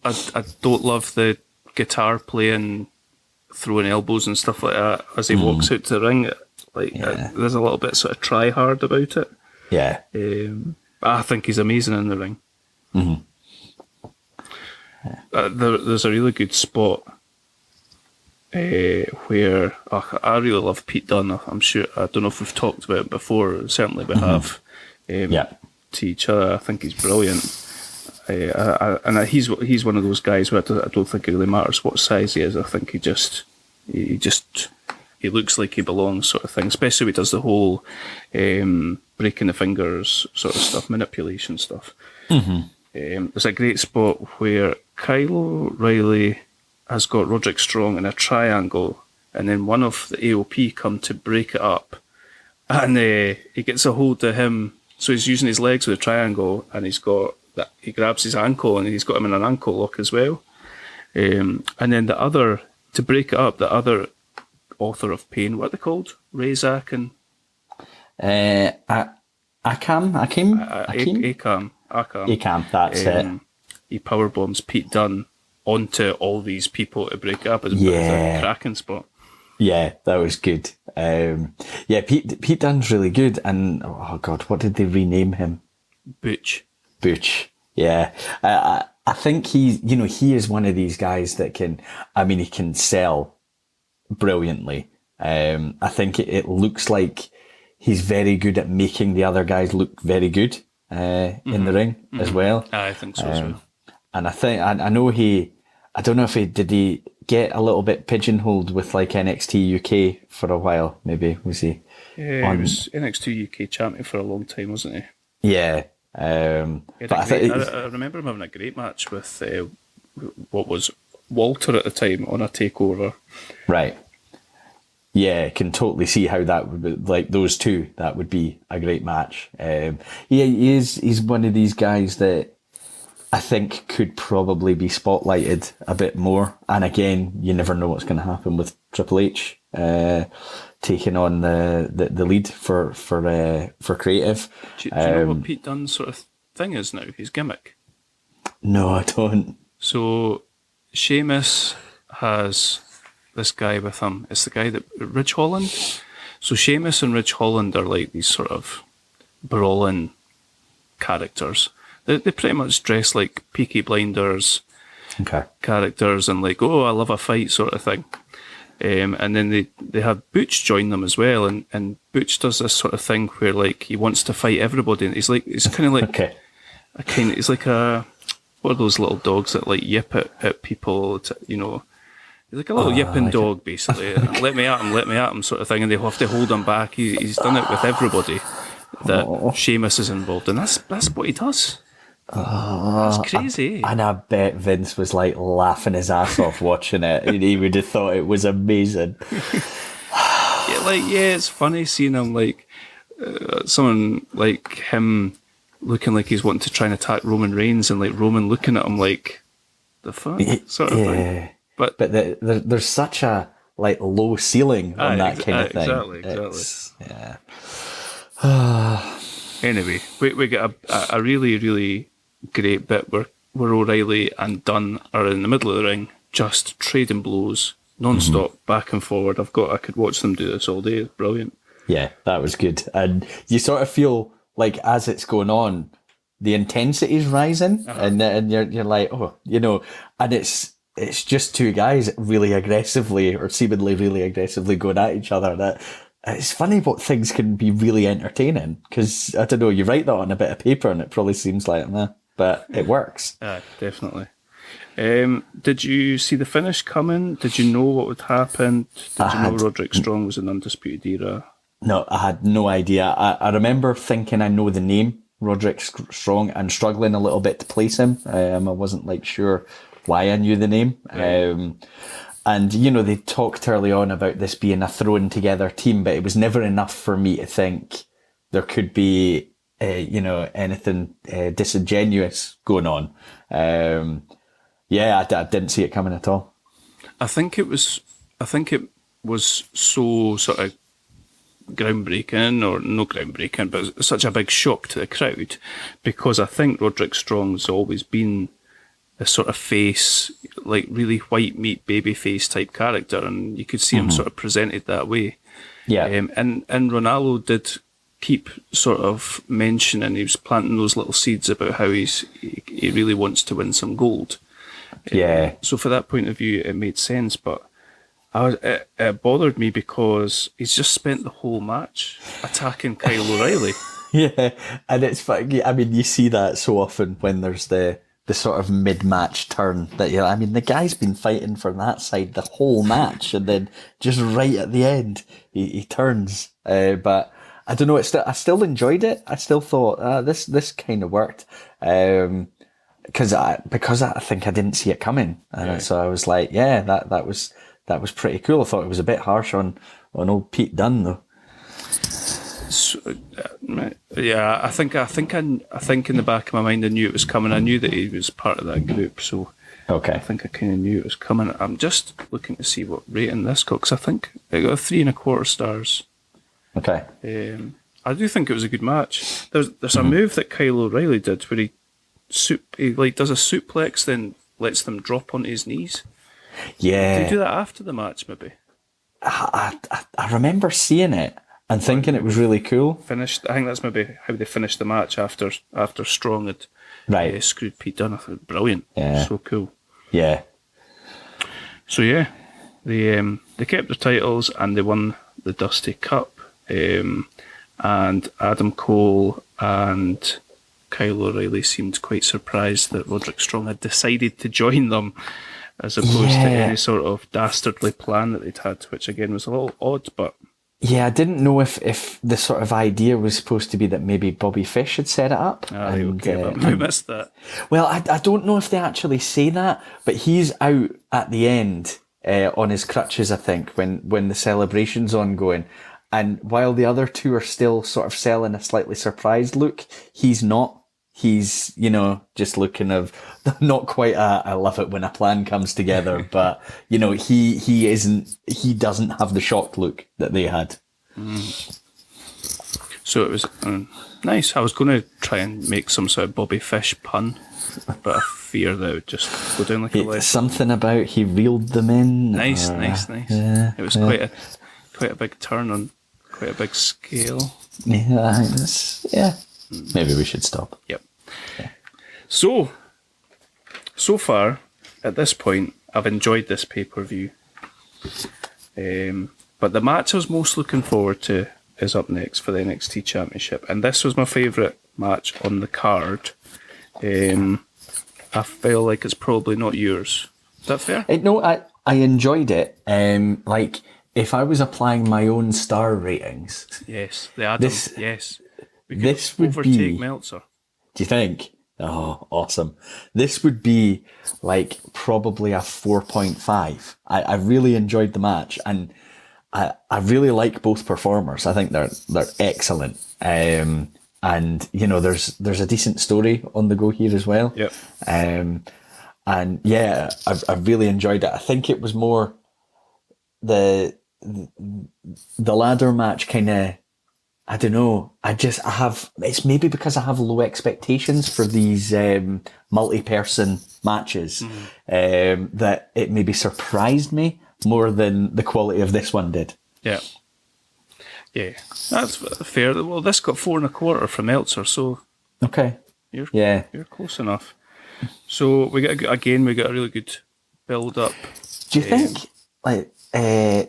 love the guitar playing, throwing elbows and stuff like that as he walks out to the ring. There's a little bit sort of try hard about it. Yeah. I think he's amazing in the ring. Mm-hmm. There's a really good spot where I really love Pete Dunne. I'm sure, I don't know if we've talked about it before, certainly we have to each other. I think he's brilliant. And he's one of those guys where I don't think it really matters what size he is. I think he looks like he belongs, sort of thing. Especially when he does the whole breaking the fingers sort of stuff, manipulation stuff. Mm-hmm. There's a great spot where Kyle O'Reilly has got Roderick Strong in a triangle, and then one of the AOP come to break it up, and he gets a hold of him. So he's using his legs with a triangle, and he grabs his ankle, and he's got him in an ankle lock as well. And then to break it up, the other author of pain, what are they called? Razak and Akam, that's it. He powerbombs Pete Dunne onto all these people to break it up. It's a cracking spot. Yeah, that was good. Pete Dunne's really good, and oh god, what did they rename him? Butch. Yeah. I think he is one of these guys that he can sell brilliantly. I think it looks like he's very good at making the other guys look very good in the ring as well. I think so as well. And I know I don't know if did he get a little bit pigeonholed with like NXT UK for a while, maybe, was he? Yeah, he was NXT UK champion for a long time, wasn't he? Yeah. But I remember him having a great match with what was Walter at the time on a takeover. Right. Yeah, can totally see how that would be, like those two, that would be a great match. He's one of these guys that I think could probably be spotlighted a bit more. And again, you never know what's going to happen with Triple H taking on the lead for creative. Do you know what Pete Dunne's sort of thing is now? His gimmick? No, I don't. So Sheamus has this guy with him. It's the guy that Ridge Holland. So Sheamus and Ridge Holland are like these sort of brawling characters. They pretty much dress like Peaky Blinders characters and like, oh, I love a fight sort of thing. And then they have Butch join them as well, and Butch does this sort of thing where like he wants to fight everybody, and he's kind of like he's like what are those little dogs that like yip at people, he's like a little yipping dog basically. Let me at him sort of thing, and they have to hold him back. He's done it with everybody that Sheamus is involved in. That's what he does. It's crazy. And I bet Vince was like laughing his ass off watching it. He would have thought it was amazing. It's funny seeing him like someone like him looking like he's wanting to try and attack Roman Reigns, and like Roman looking at him like the fuck sort of thing. But there's such a like low ceiling on that kind of thing. Exactly. Anyway, we get a really, really great bit where O'Reilly and Dunn are in the middle of the ring, just trading blows non-stop, back and forward. I could watch them do this all day. It's brilliant. Yeah, that was good. And you sort of feel like as it's going on, the intensity is rising, and you're like, oh, you know, and it's just two guys really aggressively or seemingly really aggressively going at each other. That it's funny what things can be really entertaining, because I don't know, you write that on a bit of paper and it probably seems like meh, but it works. Definitely. Did you see the finish coming? Did you know what would happen? Did you know Roderick Strong was in Undisputed Era? No, I had no idea. I remember thinking I know the name Roderick Strong and struggling a little bit to place him. I wasn't like sure why I knew the name. Right. And, you know, they talked early on about this being a thrown together team, but it was never enough for me to think there could be, anything disingenuous going on. I didn't see it coming at all. I think it was so sort of groundbreaking, or no groundbreaking, but such a big shock to the crowd, because I think Roderick Strong's always been a sort of face, like really white meat baby face type character, and you could see him sort of presented that way. Yeah. And Ronaldo did keep sort of mentioning, he was planting those little seeds about how he really wants to win some gold. Yeah. So for that point of view, it made sense, but it bothered me because he's just spent the whole match attacking Kyle O'Reilly. Yeah, and it's funny. I mean, you see that so often when there's the sort of mid-match turn that the guy's been fighting for that side the whole match, and then just right at the end he turns. But I don't know. I still enjoyed it. I still thought this kind of worked. Because I think I didn't see it coming, and so I was like, that was pretty cool. I thought it was a bit harsh on old Pete Dunn though. So, I think in the back of my mind I knew it was coming. I knew that he was part of that group, so okay. I think I kind of knew it was coming. I'm just looking to see what rating this got, because I think it got 3.25 stars. Okay. I do think it was a good match. There's a move that Kyle O'Reilly did where he does a suplex, then lets them drop onto his knees. Yeah. Did he do that after the match, maybe? I remember seeing it and thinking it was really cool. I think that's maybe how they finished the match after Strong had screwed Pete Dunne. I thought, brilliant. Yeah. So cool. Yeah. So yeah, they kept their titles and they won the Dusty Cup. And Adam Cole and Kyle O'Reilly seemed quite surprised that Roderick Strong had decided to join them, as opposed to any sort of dastardly plan that they'd had, which again was a little odd, but... Yeah, I didn't know if the sort of idea was supposed to be that maybe Bobby Fish had set it up. But I missed that. Well, I don't know if they actually say that, but he's out at the end on his crutches, I think, when the celebration's ongoing. And while the other two are still sort of selling a slightly surprised look, he's not. He's, just looking of not quite I love it when a plan comes together, but, he doesn't have the shocked look that they had. So it was nice. I was going to try and make some sort of Bobby Fish pun, but I fear that it would just go down like a lead. Something about he reeled them in. Nice. Yeah, it was quite a big turn on quite a big scale. Yeah. Maybe we should stop. Yep. Yeah. So far, at this point, I've enjoyed this pay-per-view. But the match I was most looking forward to is up next for the NXT Championship. And this was my favourite match on the card. I feel like it's probably not yours. Is that fair? No, I enjoyed it. If I was applying my own star ratings... Yes, the Adam, yes. This would overtake be... Meltzer. Do you think? Oh, awesome. This would be like probably a 4.5. I really enjoyed the match, and I really like both performers. I think they're excellent. And you know, there's a decent story on the go here as well. Yep. And yeah, I've really enjoyed it. I think it was more the ladder match kind of, I don't know. It's maybe because I have low expectations for these multi-person matches that it maybe surprised me more than the quality of this one did. Yeah. Yeah, that's fair. Well, this got 4.25 from Meltzer, so okay, you're close enough. So we got a really good build up. Do you think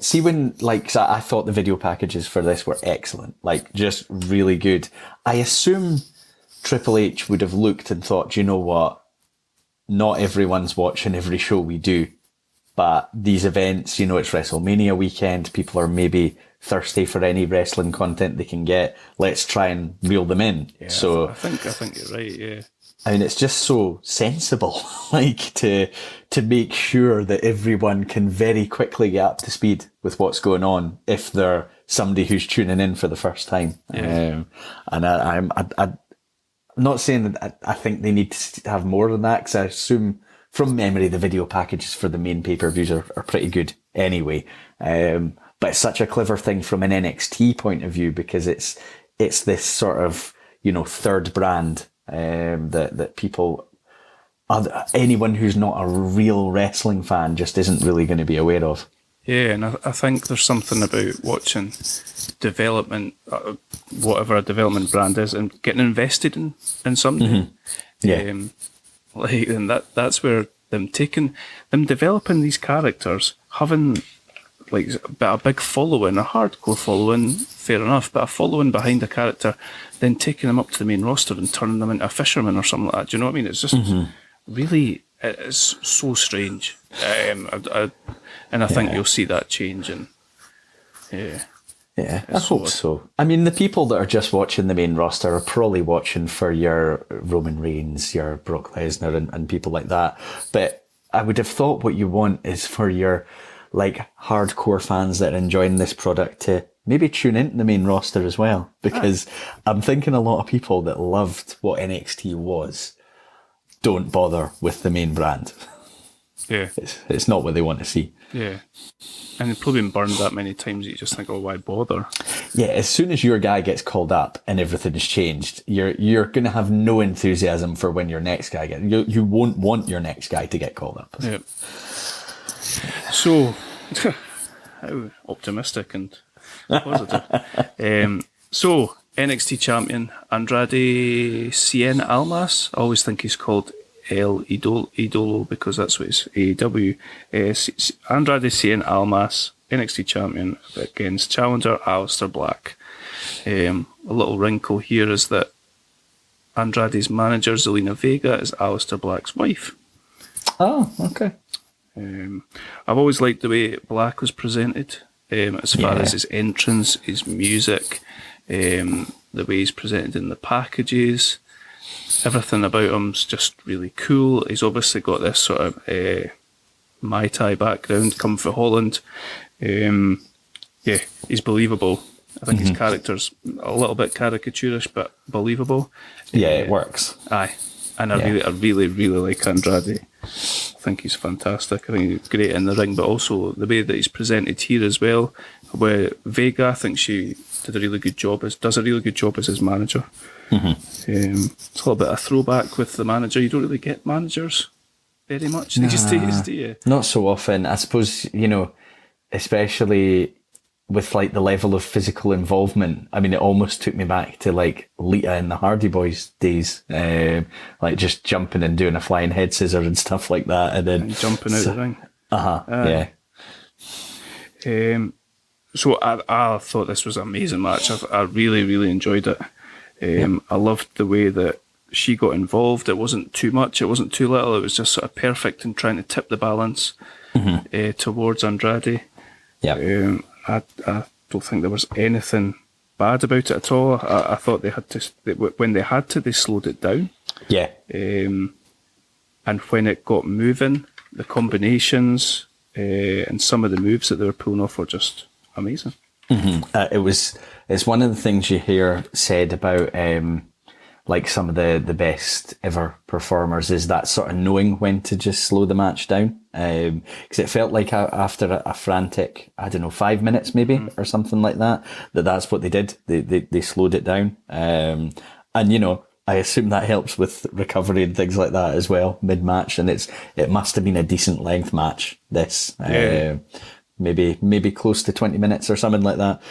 see when so I thought the video packages for this were excellent, like just really good. I assume Triple H would have looked and thought, do you know what? Not everyone's watching every show we do, but these events, you know, it's WrestleMania weekend. People are maybe thirsty for any wrestling content they can get. Let's try and reel them in. Yeah, so I think you're right. Yeah. I mean, it's just so sensible, like to make sure that everyone can very quickly get up to speed with what's going on if they're somebody who's tuning in for the first time. Yeah. And I'm not saying that I think they need to have more than that, because I assume from memory the video packages for the main pay-per-views are pretty good anyway. But it's such a clever thing from an NXT point of view, because it's this sort of, you know, third brand that people, anyone who's not a real wrestling fan just isn't really going to be aware of. Yeah, and I think there's something about watching development, whatever a development brand is, and getting invested in something. Mm-hmm. Yeah. And that's where them developing these characters, having like a big following, a hardcore following, fair enough, but a following behind a character, then taking them up to the main roster and turning them into a fisherman or something like that. Do you know what I mean? It's just really, it's so strange. I think you'll see that change. And yeah, I hope so. I mean, the people that are just watching the main roster are probably watching for your Roman Reigns, your Brock Lesnar, and people like that. But I would have thought what you want is for your like hardcore fans that are enjoying this product to maybe tune into the main roster as well, because I'm thinking a lot of people that loved what NXT was don't bother with the main brand. Yeah, it's not what they want to see. Yeah, and you've probably been burned that many times that you just think, oh, why bother? Yeah, as soon as your guy gets called up and everything's changed, you're going to have no enthusiasm for when your next guy gets. You won't want your next guy to get called up. Yeah. So, how optimistic and positive. So, NXT champion Andrade Cien Almas. I always think he's called El Idolo because that's what it's AEW. Andrade Cien Almas, NXT champion against challenger Aleister Black. A little wrinkle here is that Andrade's manager Zelina Vega is Aleister Black's wife. Oh, okay. I've always liked the way Black was presented, as far as his entrance, his music, the way he's presented in the packages. Everything about him's just really cool. He's obviously got this sort of Muay Thai background, come from Holland. He's believable. I think his character's a little bit caricaturish, but believable. Yeah, it works. Aye, and I really like Andrade. I think he's fantastic. I think he's great in the ring, but also the way that he's presented here as well. Where Vega, I think she does a really good job as his manager. It's a little bit of a throwback with the manager. You don't really get managers very much these days, do you? Not so often. I suppose, you know, especially with like the level of physical involvement. I mean, it almost took me back to like Lita in the Hardy Boys days, like just jumping and doing a flying head scissor and stuff like that, and then jumping out the ring. Yeah. So I thought this was an amazing match. I really enjoyed it. I loved the way that she got involved. It wasn't too much, it wasn't too little. It was just sort of perfect in trying to tip the balance towards Andrade. Yeah. I don't think there was anything bad about it at all. I thought they slowed it down. Yeah. And when it got moving, the combinations and some of the moves that they were pulling off were just amazing. It's one of the things you hear said about like some of the best ever performers is that sort of knowing when to just slow the match down. Because it felt like after a frantic, 5 minutes maybe or something like that, that's what they did. They slowed it down. And I assume that helps with recovery and things like that as well mid-match. And it must have been a decent length match. This. Maybe close to 20 minutes or something like that.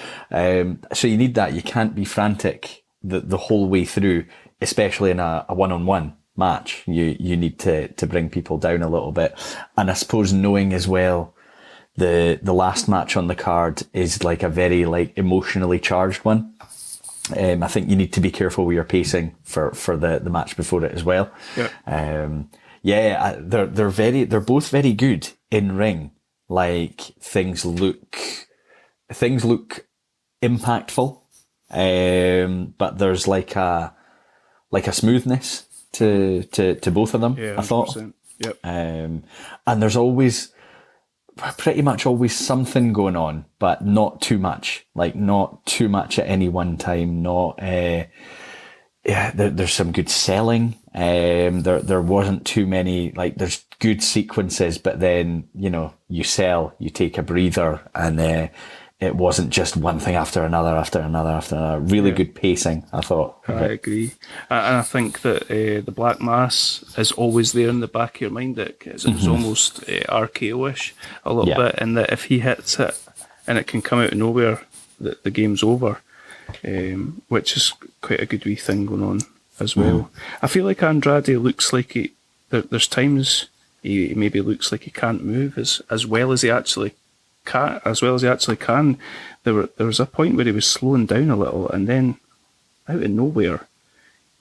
So you need that. You can't be frantic the whole way through, especially in a one-on-one match. You need to bring people down a little bit. And I suppose knowing as well the last match on the card is like a very like emotionally charged one. I think you need to be careful with your pacing for the match before it as well. They're both very good in ring. Like things look impactful, but there's like a smoothness to both of them. Yeah, I thought. Yep. And there's pretty much always something going on, but not too much. Like not too much at any one time. Not. There's some good selling. There wasn't too many, like there's good sequences, but then, you sell, you take a breather, and it wasn't just one thing after another. Really good pacing, I thought. I agree. And I think that the Black Mass is always there in the back of your mind. It's almost RKO-ish a little bit, and that if he hits it and it can come out of nowhere, the game's over. Which is quite a good wee thing going on as well. I feel like Andrade looks like there's times he maybe looks like he can't move as well as he actually can. There was a point where he was slowing down a little, and then out of nowhere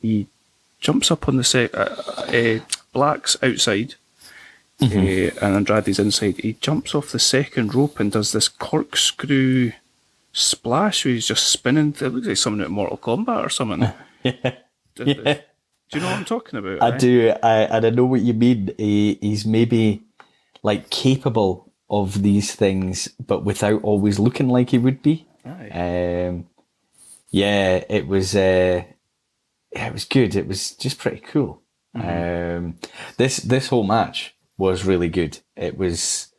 he jumps up on the Black's outside. And Andrade's inside. He jumps off the second rope and does this corkscrew splash where he's just spinning. It looks like something out of Mortal Kombat or something. Do you know what I'm talking about? I do. I know what you mean. He's maybe like capable of these things, but without always looking like he would be. It was good. It was just pretty cool. This whole match was really good. It was.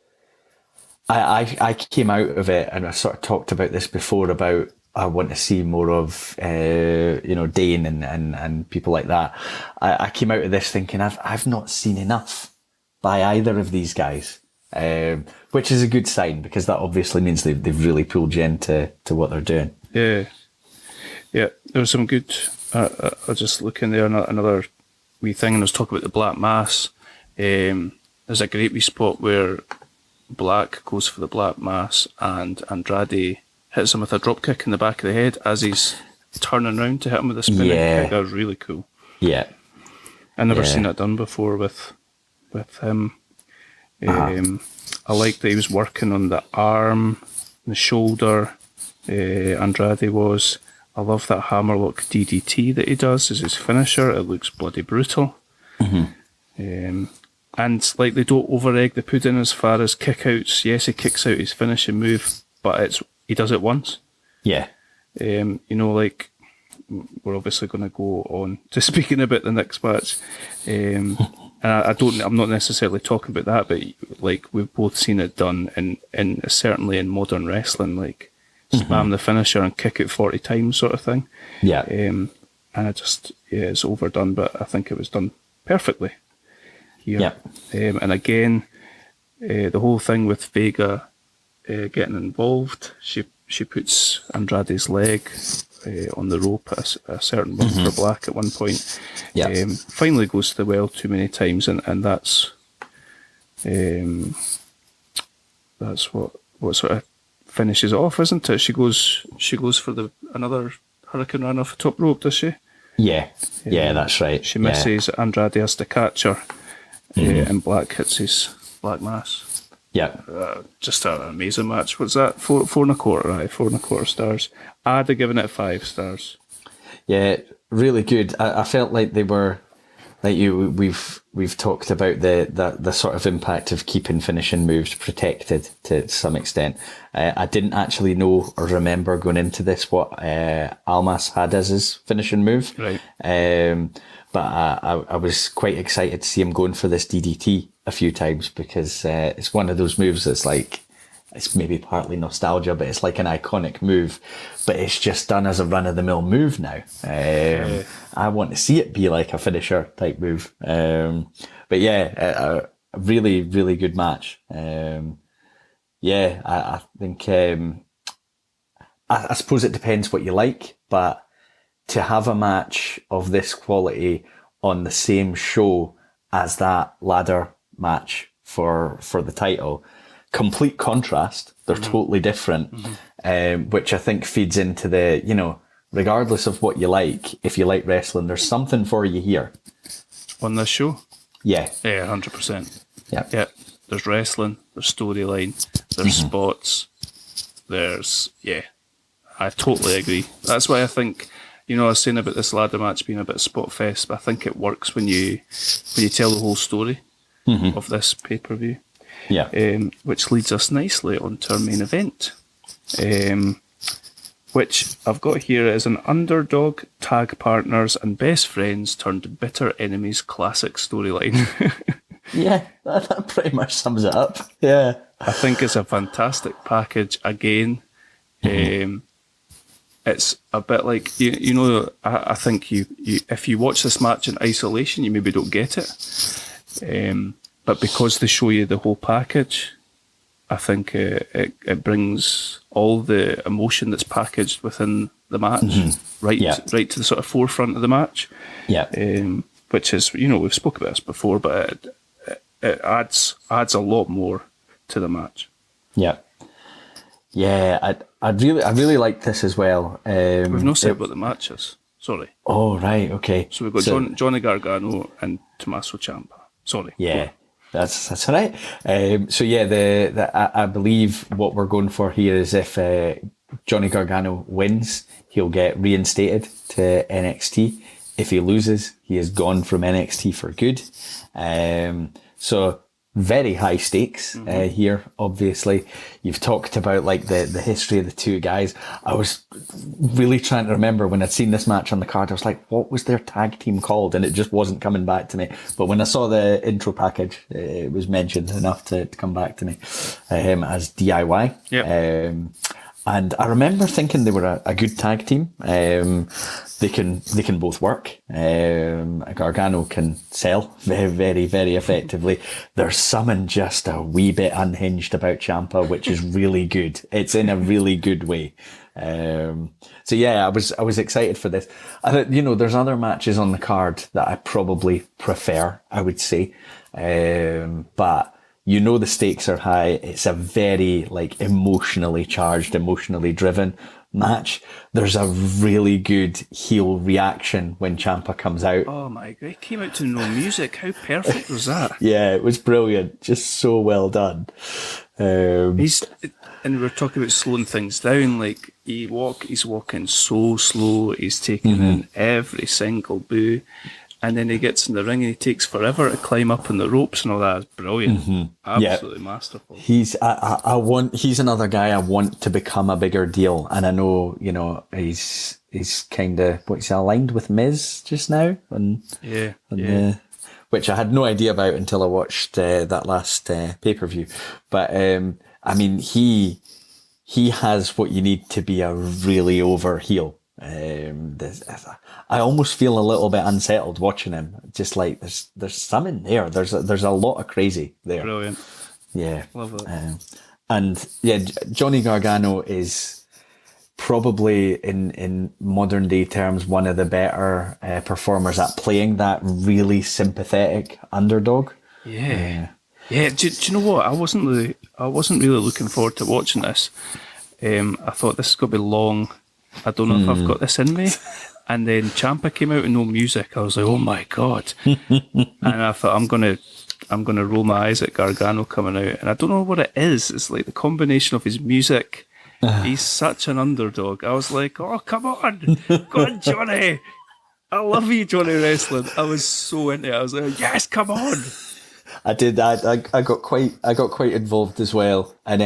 I came out of it, and I sort of talked about this before about I want to see more of Dain and people like that. I came out of this thinking I've not seen enough by either of these guys, which is a good sign because that obviously means they've really pulled you into what they're doing. Yeah. There was some good. I just look in there another wee thing, and I was talking about the Black Mass. There's a great wee spot where Black goes for the Black Mass and Andrade hits him with a dropkick in the back of the head as he's turning around to hit him with a spinning kick. That was really cool. Yeah. I've never seen that done before with him. I liked that he was working on the arm, the shoulder. Andrade was. I love that hammerlock DDT that he does as his finisher. It looks bloody brutal. And like they don't over-egg the pudding as far as kickouts. Yes, he kicks out his finishing move, but he does it once. Yeah. Like we're obviously going to go on to speaking about the next match. And I'm not necessarily talking about that, but like we've both seen it done in certainly in modern wrestling, like spam the finisher and kick it 40 times sort of thing. Yeah. And it's overdone, but I think it was done perfectly here. Yeah. And again, the whole thing with Vega getting involved, she puts Andrade's leg on the rope at a certain one for Black at one point. Yeah. Finally goes to the well too many times, and that's what sort of finishes it off, isn't it? She goes for another Hurricane Run off the top rope, does she? Yeah. Yeah, that's right. She misses. Andrade has to catch her, and Black hits his Black Mass. Yeah. Just an amazing match. What's that? 4.25, right? 4.25 stars. I'd have given it 5 stars. Yeah, really good. I felt like they were like we've talked about the sort of impact of keeping finishing moves protected to some extent. I didn't actually know or remember going into this what Almas had as his finishing move. Right. But I was quite excited to see him going for this DDT a few times, because it's one of those moves that's like, it's maybe partly nostalgia, but it's like an iconic move, but it's just done as a run-of-the-mill move now. I want to see it be like a finisher type move. But yeah, a really, really good match. I think, I suppose it depends what you like, but to have a match of this quality on the same show as that ladder match for the title, complete contrast. They're totally different, which I think feeds into the, you know, regardless of what you like, if you like wrestling, there's something for you here. On this show? Yeah. Yeah, 100%. Yeah. Yeah. There's wrestling, there's storyline, there's spots, there's, I totally agree. That's why I think, you know, I was saying about this ladder match being a bit spot fest, but I think it works when you tell the whole story of this pay-per-view. Yeah. Which leads us nicely onto our main event, which I've got here as an underdog, tag partners and best friends turned bitter enemies classic storyline. Yeah, that pretty much sums it up. Yeah. I think it's a fantastic package again. It's a bit like, you know, I think you if you watch this match in isolation, you maybe don't get it. But because they show you the whole package, I think it brings all the emotion that's packaged within the match right to the sort of forefront of the match. Yeah. Which is, you know, we've spoken about this before, but it adds a lot more to the match. Yeah. Yeah, I really like this as well. We've not said what the match is. Sorry. Oh, right, okay. So we've got Johnny Gargano and Tomasso Ciampa. Sorry. Yeah. That's all right. So yeah, I believe what we're going for here is if Johnny Gargano wins, he'll get reinstated to NXT. If he loses, he is gone from NXT for good. So very high stakes here, obviously. You've talked about like the history of the two guys. I was really trying to remember when I'd seen this match on the card. I was like, what was their tag team called? And it just wasn't coming back to me. But when I saw the intro package, it was mentioned enough to come back to me as DIY. Yeah. And I remember thinking they were a good tag team. They can both work. Gargano can sell very, very, very effectively. There's something just a wee bit unhinged about Ciampa, which is really good. It's in a really good way. So yeah, I was excited for this. I thought, you know, there's other matches on the card that I probably prefer, I would say. But you know the stakes are high. It's a very like emotionally charged, emotionally driven match. There's a really good heel reaction when Ciampa comes out. Oh my god, he came out to no music. How perfect was that? Yeah, it was brilliant. Just so well done. And we're talking about slowing things down. Like he's walking so slow. He's taking in every single boo. And then he gets in the ring and he takes forever to climb up on the ropes and all that. It's brilliant. Absolutely masterful. He's another guy I want to become a bigger deal. And I know, you know, he's kind of, what's he aligned with Miz just now? Which I had no idea about until I watched that last pay-per-view. But, I mean, he has what you need to be a really over heel. I almost feel a little bit unsettled watching him. Just like there's something there. There's a lot of crazy there. Brilliant. Yeah, love it. And yeah, Johnny Gargano is probably in modern day terms one of the better performers at playing that really sympathetic underdog. Yeah. Do you know what? I wasn't really looking forward to watching this. I thought this is going to be long. I don't know if I've got this in me. And then Ciampa came out with no music. I was like, oh my god! And I thought I'm gonna roll my eyes at Gargano coming out. And I don't know what it is. It's like the combination of his music. He's such an underdog. I was like, oh come on, go on, Johnny! I love you, Johnny Wrestling. I was so into it. I was like, yes, come on. I did that. I got quite involved as well. And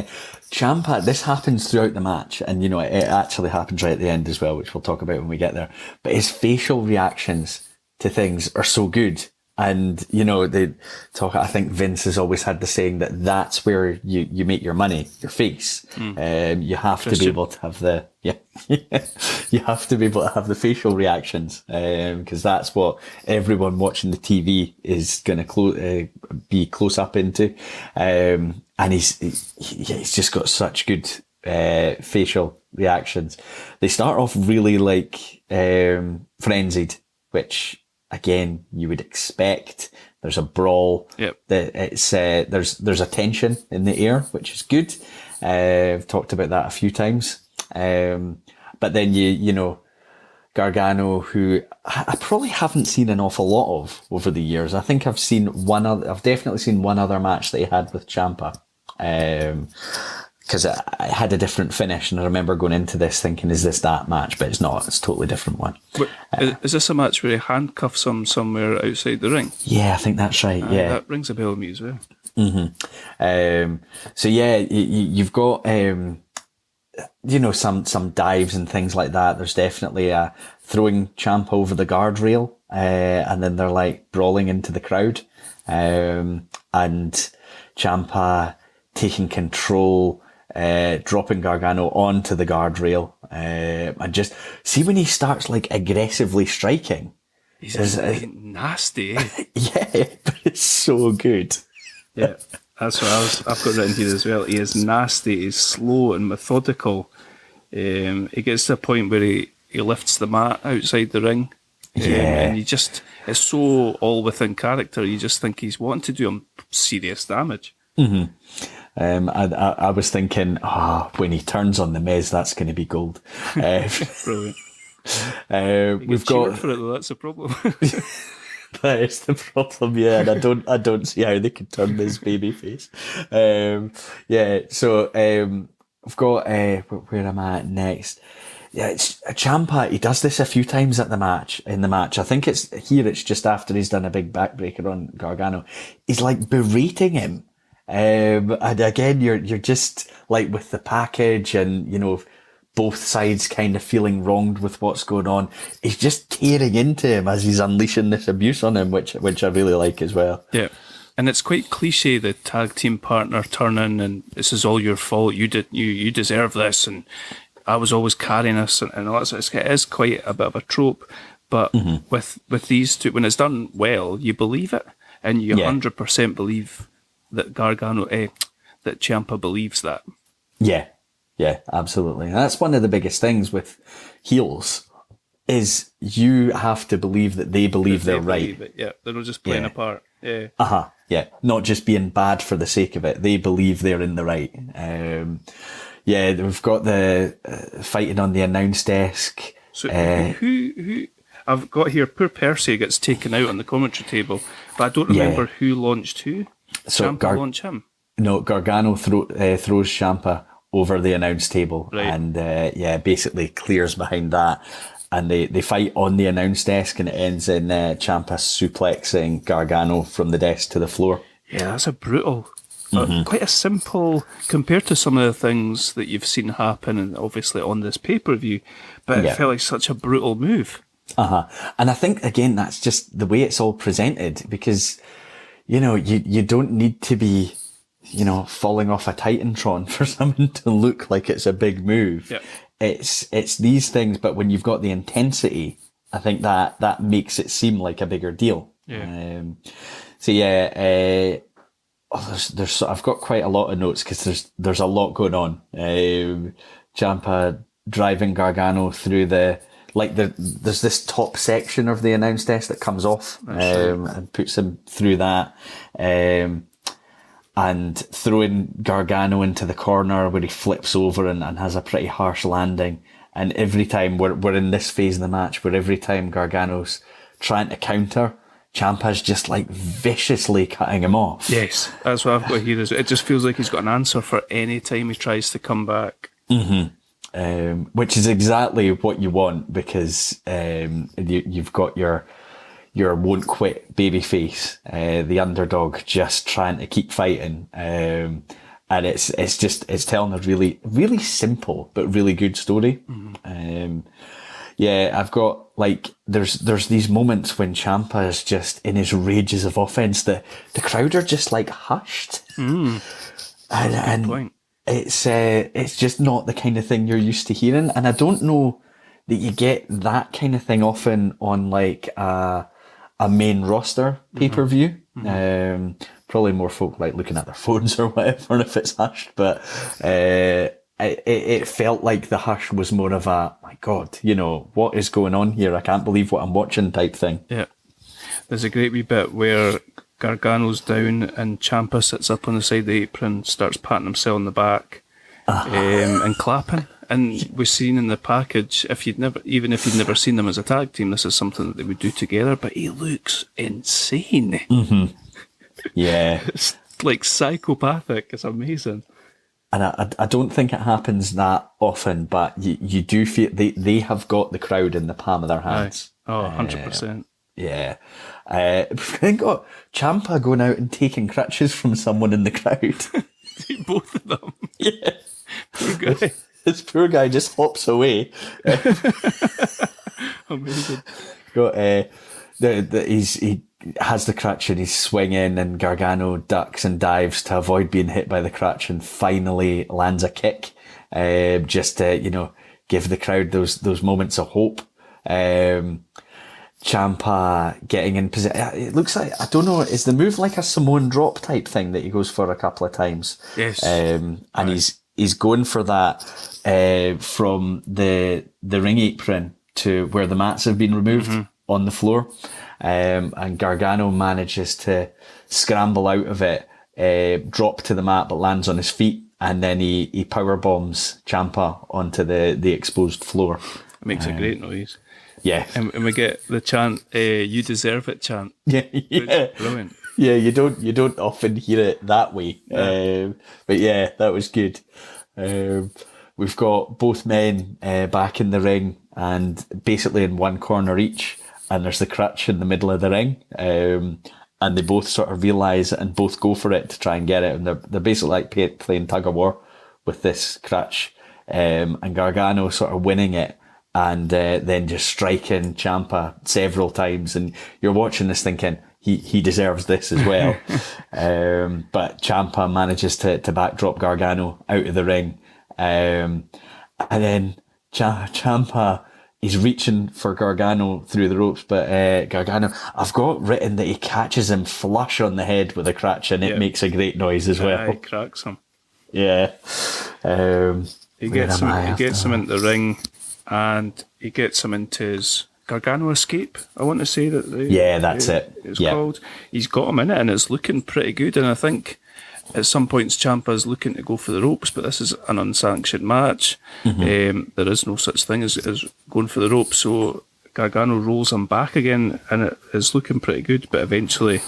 Ciampa, this happens throughout the match, and you know it actually happens right at the end as well, which we'll talk about when we get there. But his facial reactions to things are so good. And, you know, they talk, I think Vince has always had the saying that that's where you make your money, your face. You have to be able to have you have to be able to have the facial reactions, because that's what everyone watching the TV is going to be close up into. And he's just got such good, facial reactions. They start off really like, frenzied, which, again, you would expect. There's a brawl. Yep. It's there's a tension in the air, which is good. I've talked about that a few times. But then you know, Gargano, who I probably haven't seen an awful lot of over the years. I think I've definitely seen one other match that he had with Ciampa. Because I had a different finish, and I remember going into this thinking, is this that match? But it's not. It's a totally different one. Is this a match where he handcuffs him somewhere outside the ring? Yeah, I think that's right. Yeah, that rings a bell to me as well. So yeah, you've got you know, some dives and things like that. There's definitely throwing Ciampa over the guardrail, and then they're like brawling into the crowd, and Ciampa taking control. Dropping Gargano onto the guardrail, and just see when he starts like aggressively striking. He's nasty. Yeah, but it's so good. Yeah, that's what I've got written here as well. He is nasty. He's slow and methodical. He gets to a point where he lifts the mat outside the ring. And it's so all within character. You just think he's wanting to do him serious damage. Mm-hmm. I was thinking, when he turns on the Miz, that's going to be gold. Brilliant. We've got for it though. That's the problem. That is the problem, yeah. And I don't see how they could turn this baby face. So we've got where am I at next? Yeah, it's Ciampa. He does this a few times in the match. I think it's just after he's done a big backbreaker on Gargano. He's like berating him. And again, you're just like with the package, and you know, both sides kind of feeling wronged with what's going on. He's just tearing into him as he's unleashing this abuse on him, which I really like as well. Yeah, and it's quite cliche, the tag team partner turning and this is all your fault. You deserve this, and I was always carrying us, and all that. It is quite a bit of a trope, but with these two, when it's done well, you believe it, and you 100% believe that that Ciampa believes that. Yeah, absolutely. And that's one of the biggest things with heels, is you have to believe that they believe they're right. Yeah, they're not just playing a part. Yeah. Yeah, not just being bad for the sake of it. They believe they're in the right. We've got the fighting on the announce desk. So who I've got here, poor Percy gets taken out on the commentary table, but I don't remember who launched who. So Ciampa launched him? No, Gargano throws Ciampa over the announce table, and basically clears behind that, and they fight on the announce desk, and it ends in Ciampa suplexing Gargano from the desk to the floor. Yeah, that's a brutal, quite a simple compared to some of the things that you've seen happen, and obviously on this pay-per-view, but it felt like such a brutal move. And I think again that's just the way it's all presented, because you know, you don't need to be, you know, falling off a Titantron for something to look like it's a big move. Yep. It's these things, but when you've got the intensity, I think that makes it seem like a bigger deal. Yeah. There's I've got quite a lot of notes because there's a lot going on. Ciampa driving Gargano through there's this top section of the announce desk that comes off, and puts him through that, and throwing Gargano into the corner where he flips over and has a pretty harsh landing. And every time we're in this phase of the match where every time Gargano's trying to counter, Ciampa's just like viciously cutting him off. Yes, that's what I've got here. It just feels like he's got an answer for any time he tries to come back. Mm-hmm. which is exactly what you want, because you've got your won't quit babyface, the underdog, just trying to keep fighting, and it's telling a really, really simple but really good story. I've got, like, there's these moments when Ciampa is just in his rages of offense that the crowd are just like hushed, and it's just not the kind of thing you're used to hearing, and I don't know that you get that kind of thing often on like a main roster pay-per-view. Probably more folk like looking at their phones or whatever if it's hushed, but it felt like the hush was more of a, my God, what is going on here? I can't believe what I'm watching type thing. Yeah. There's a great wee bit where Gargano's down and Ciampa sits up on the side of the apron, starts patting himself on the back, and clapping. And we've seen in the package, even if you'd never seen them as a tag team, this is something that they would do together, but he looks insane. Yeah. It's like psychopathic. It's amazing. And I don't think it happens that often, but you do feel they have got the crowd in the palm of their hands. Aye. Oh, 100%. Yeah. We've then got Ciampa going out and taking crutches from someone in the crowd. Both of them. Yeah. Poor guy. This poor guy just hops away. Amazing. Got he has the crutch and he's swinging, and Gargano ducks and dives to avoid being hit by the crutch, and finally lands a kick, just to give the crowd those moments of hope. Ciampa getting in position. It looks like, I don't know, is the move like a Samoan drop type thing that he goes for a couple of times? Yes. And he's going for that from the ring apron to where the mats have been removed on the floor. And Gargano manages to scramble out of it, drop to the mat, but lands on his feet, and then he power bombs Ciampa onto the exposed floor. It makes a great noise. Yeah. And we get the chant, "You deserve it" chant. Yeah. Brilliant. Yeah, you don't often hear it that way. Yeah. But yeah, that was good. We've got both men back in the ring, and basically in one corner each, and there's the crutch in the middle of the ring, and they both sort of realise it and both go for it to try and get it, and they're basically like playing tug of war with this crutch, and Gargano sort of winning it, and then just striking Ciampa several times, and you're watching this thinking he deserves this as well. But Ciampa manages to backdrop Gargano out of the ring, and then Ciampa, he's reaching for Gargano through the ropes, but Gargano, I've got written that he catches him flush on the head with a crutch, and it makes a great noise as well. He cracks him. Yeah. He gets him into the ring, and he gets him into his Gargano escape. I want to say that. That's it. It's called. He's got him in it, and it's looking pretty good. And I think at some points Ciampa's looking to go for the ropes, but this is an unsanctioned match. There is no such thing as going for the ropes, so Gargano rolls him back again, and it is looking pretty good, but eventually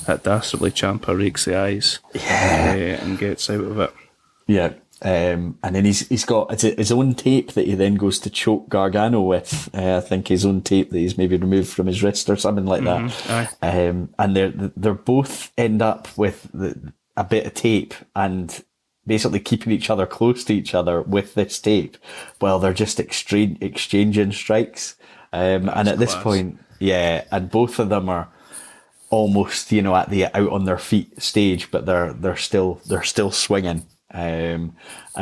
that dastardly Ciampa rakes the eyes and gets out of it. Yeah. And then he's got his own tape that he then goes to choke Gargano with. I think his own tape that he's maybe removed from his wrist or something like that. And they're both end up with a bit of tape and basically keeping each other close to each other with this tape while they're just exchanging strikes. And at this point, and both of them are almost, at the out on their feet stage, but they're still swinging. And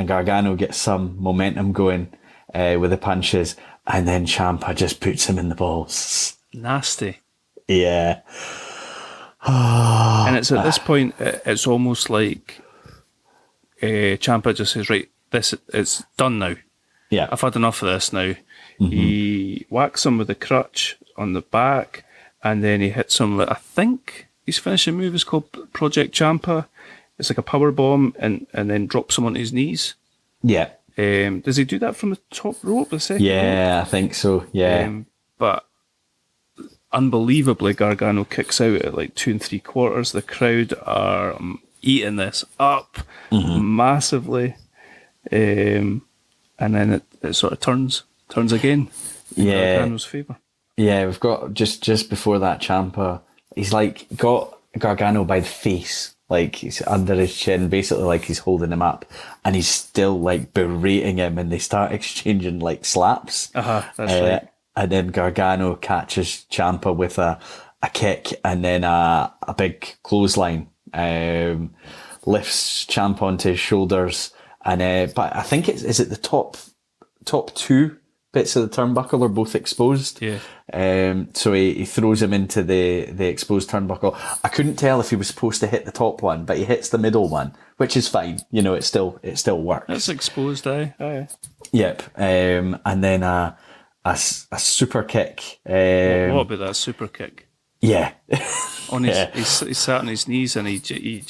Gargano gets some momentum going with the punches, and then Ciampa just puts him in the balls. Nasty. Yeah. And it's at this point, it's almost like Ciampa just says, right, this it's done now. Yeah. I've had enough of this now. He whacks him with a crutch on the back, and then he hits him with, I think his finishing move is called Project Ciampa. It's like a power bomb, and then drops him on his knees. Yeah. Does he do that from the top rope, the second rope? I think so, yeah. But unbelievably, Gargano kicks out at like 2 3/4. The crowd are eating this up massively. And and then it sort of turns again in Gargano's favour. Yeah, we've got just before that, Ciampa, he's like got Gargano by the face, like he's under his chin, basically like he's holding him up, and he's still like berating him, and they start exchanging like slaps. That's right. And then Gargano catches Ciampa with a kick, and then a big clothesline, lifts Ciampa onto his shoulders, and but I think is it the top two bits of the turnbuckle are both exposed. Yeah. So he throws him into the exposed turnbuckle. I couldn't tell if he was supposed to hit the top one, but he hits the middle one, which is fine. You know, it still works. It's exposed, aye. Yep. And then a super kick. What about that super kick? Yeah. He sat on his knees, and he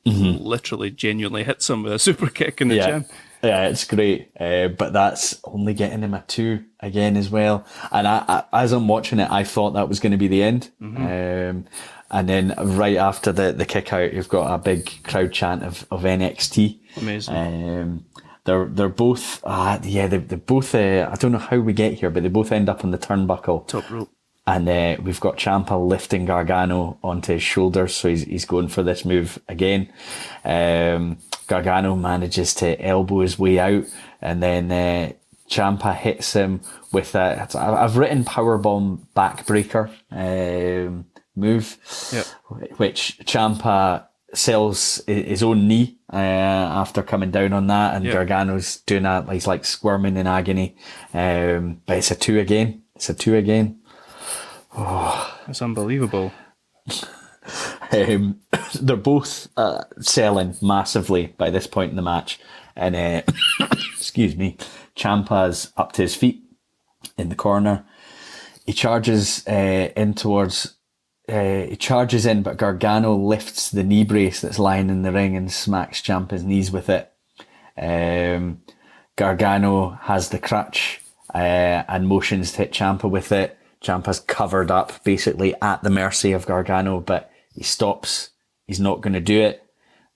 literally genuinely hits him with a super kick in the gym. Yeah, it's great, but that's only getting him a 2 again as well. And I as I'm watching it, I thought that was going to be the end. And then right after the kick out, you've got a big crowd chant of NXT. Amazing. They're both they both I don't know how we get here, but they both end up on the turnbuckle, top rope. And we've got Ciampa lifting Gargano onto his shoulders, so he's going for this move again. Gargano manages to elbow his way out, and then Ciampa hits him with I've written powerbomb backbreaker move, which Ciampa sells his own knee after coming down on that, and Gargano's doing that. He's like squirming in agony, but it's a 2 again. Oh, it's unbelievable. They're both selling massively by this point in the match, and excuse me, Ciampa's up to his feet in the corner. He charges in, but Gargano lifts the knee brace that's lying in the ring and smacks Ciampa's knees with it. Gargano has the crutch and motions to hit Ciampa with it. Ciampa's covered up, basically at the mercy of Gargano, but he stops. He's not going to do it.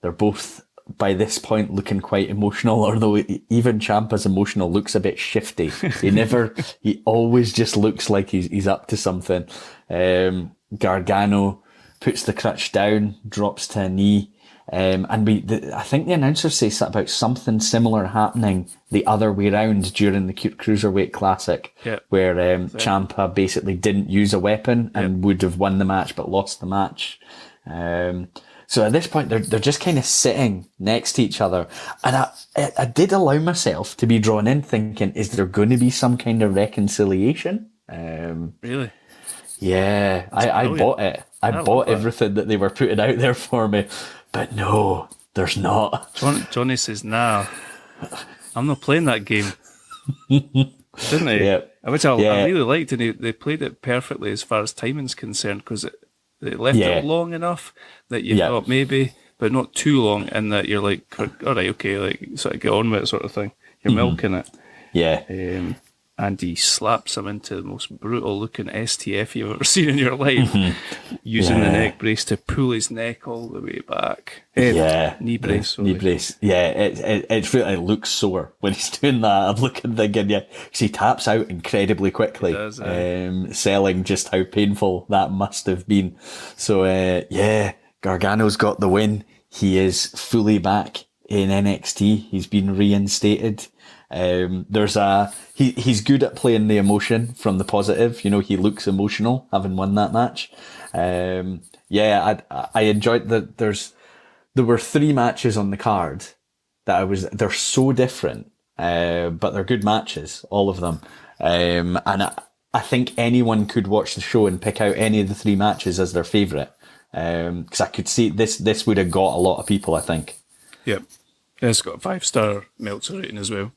They're both, by this point, looking quite emotional, although even Ciampa's emotional looks a bit shifty. He always just looks like he's up to something. Gargano puts the crutch down, drops to a knee. And I think the announcer says about something similar happening the other way around during the Cruiserweight Classic, where Ciampa basically didn't use a weapon and would have won the match but lost the match. So at this point, they're just kind of sitting next to each other, and I did allow myself to be drawn in, thinking, is there going to be some kind of reconciliation? Really? Yeah, I bought it. I bought everything that they were putting out there for me. But no, there's not. Johnny says, nah, I'm not playing that game. Didn't he? Yeah. Which I really liked, and they played it perfectly as far as timing's concerned, because they left it long enough that you thought maybe, but not too long, and that you're like, all right, okay, like sort of get on with it sort of thing. You're milking it. Yeah. And he slaps him into the most brutal looking STF you've ever seen in your life, using the neck brace to pull his neck all the way back. Knee brace. Knee brace. Yeah, it really looks sore when he's doing that. I'm looking thinking, because he taps out incredibly quickly, selling just how painful that must have been. So, Gargano's got the win. He is fully back in NXT. He's been reinstated. He's good at playing the emotion from the positive. You know, he looks emotional having won that match. I enjoyed that. There were 3 matches on the card they're so different, but they're good matches, all of them. And I think anyone could watch the show and pick out any of the 3 matches as their favourite. Cause I could see this would have got a lot of people, I think. Yep. It's got a 5-star Meltzer rating as well.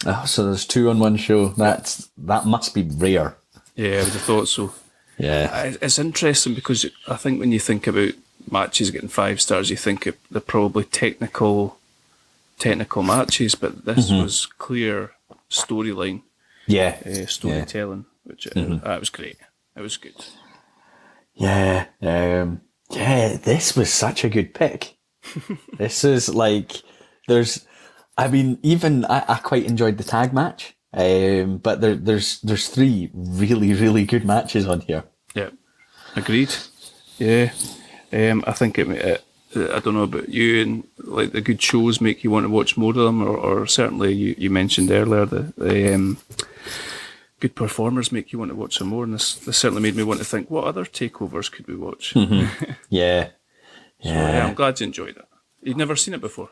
Oh, so there's 2 on one show. That must be rare. Yeah, I would have thought so. Yeah. It's interesting because I think when you think about matches getting 5 stars, you think they're probably technical matches, but this was clear storyline. Yeah. Storytelling, which that was great. It was good. Yeah. This was such a good pick. This is like, I mean, even I quite enjoyed the tag match. But there's 3 really, really good matches on here. Yeah, agreed. Yeah, I think it I don't know about you, and like the good shows make you want to watch more of them, or certainly you mentioned earlier the good performers make you want to watch some more, and this certainly made me want to think, what other takeovers could we watch? Mm-hmm. Yeah. So, yeah, I'm glad you enjoyed it. You'd never seen it before?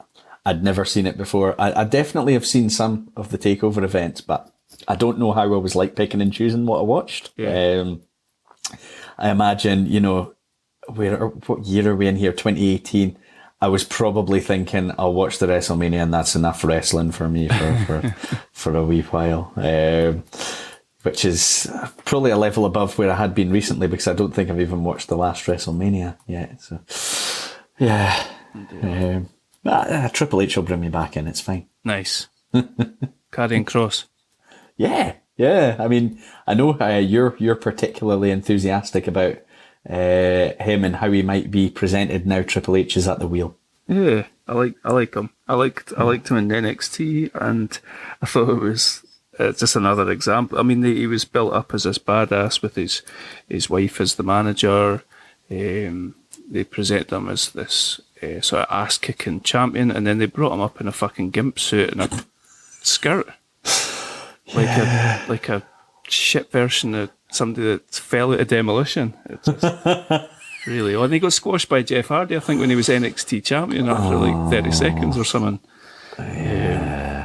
I'd never seen it before. I definitely have seen some of the takeover events, but I don't know how I was like picking and choosing what I watched. Yeah. I imagine, what year are we in here? 2018. I was probably thinking I'll watch the WrestleMania and that's enough wrestling for me for a wee while. Which is probably a level above where I had been recently, because I don't think I've even watched the last WrestleMania yet. So, yeah. Triple H will bring me back in. It's fine. Nice. Karrion Kross. Yeah. I mean, I know you're particularly enthusiastic about him and how he might be presented now Triple H is at the wheel. Yeah, I like him. I liked him in NXT, and I thought it was just another example. I mean, he was built up as this badass with his wife as the manager. They presented him as this sort of ass-kicking champion, and then they brought him up in a fucking gimp suit and a skirt. Like a shit version of somebody that fell out of Demolition. It's just really odd. And he got squashed by Jeff Hardy, I think, when he was NXT champion after like 30 seconds or something.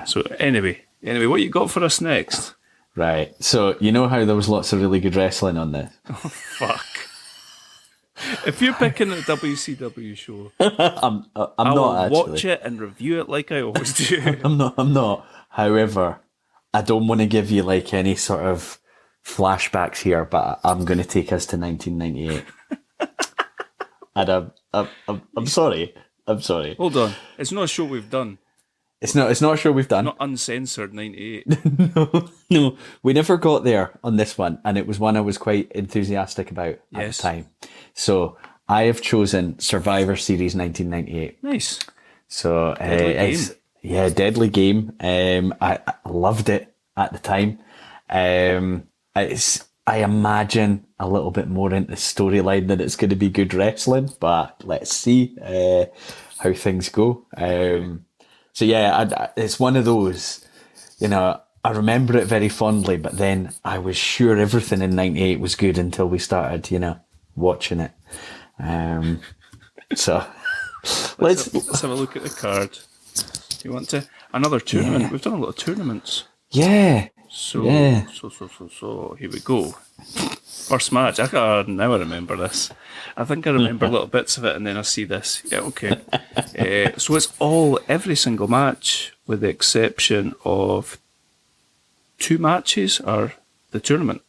So anyway, what you got for us next? Right. So you know how there was lots of really good wrestling on this? Oh, fuck. If you're picking a WCW show, I'm not actually. Watch it and review it like I always do. I'm not. However, I don't want to give you like any sort of flashbacks here, but I'm going to take us to 1998. And I'm sorry. Hold on. It's not a show we've done. It's not a show we've done. Not Uncensored 98. No, we never got there on this one, and it was one I was quite enthusiastic about at the time. So I have chosen Survivor Series 1998. Nice. So Deadly Game. I loved it at the time. I imagine a little bit more into storyline than it's going to be good wrestling, but let's see how things go. So yeah, it's one of those, I remember it very fondly, but then I was sure everything in 98 was good until we started, watching it. So let's have a look at the card. Do you want to? Another tournament. Yeah. We've done a lot of tournaments. Yeah. So here we go. First match. Now I remember this. I think I remember little bits of it, and then I see this. Yeah, okay. So it's every single match, with the exception of 2 matches, are the tournament.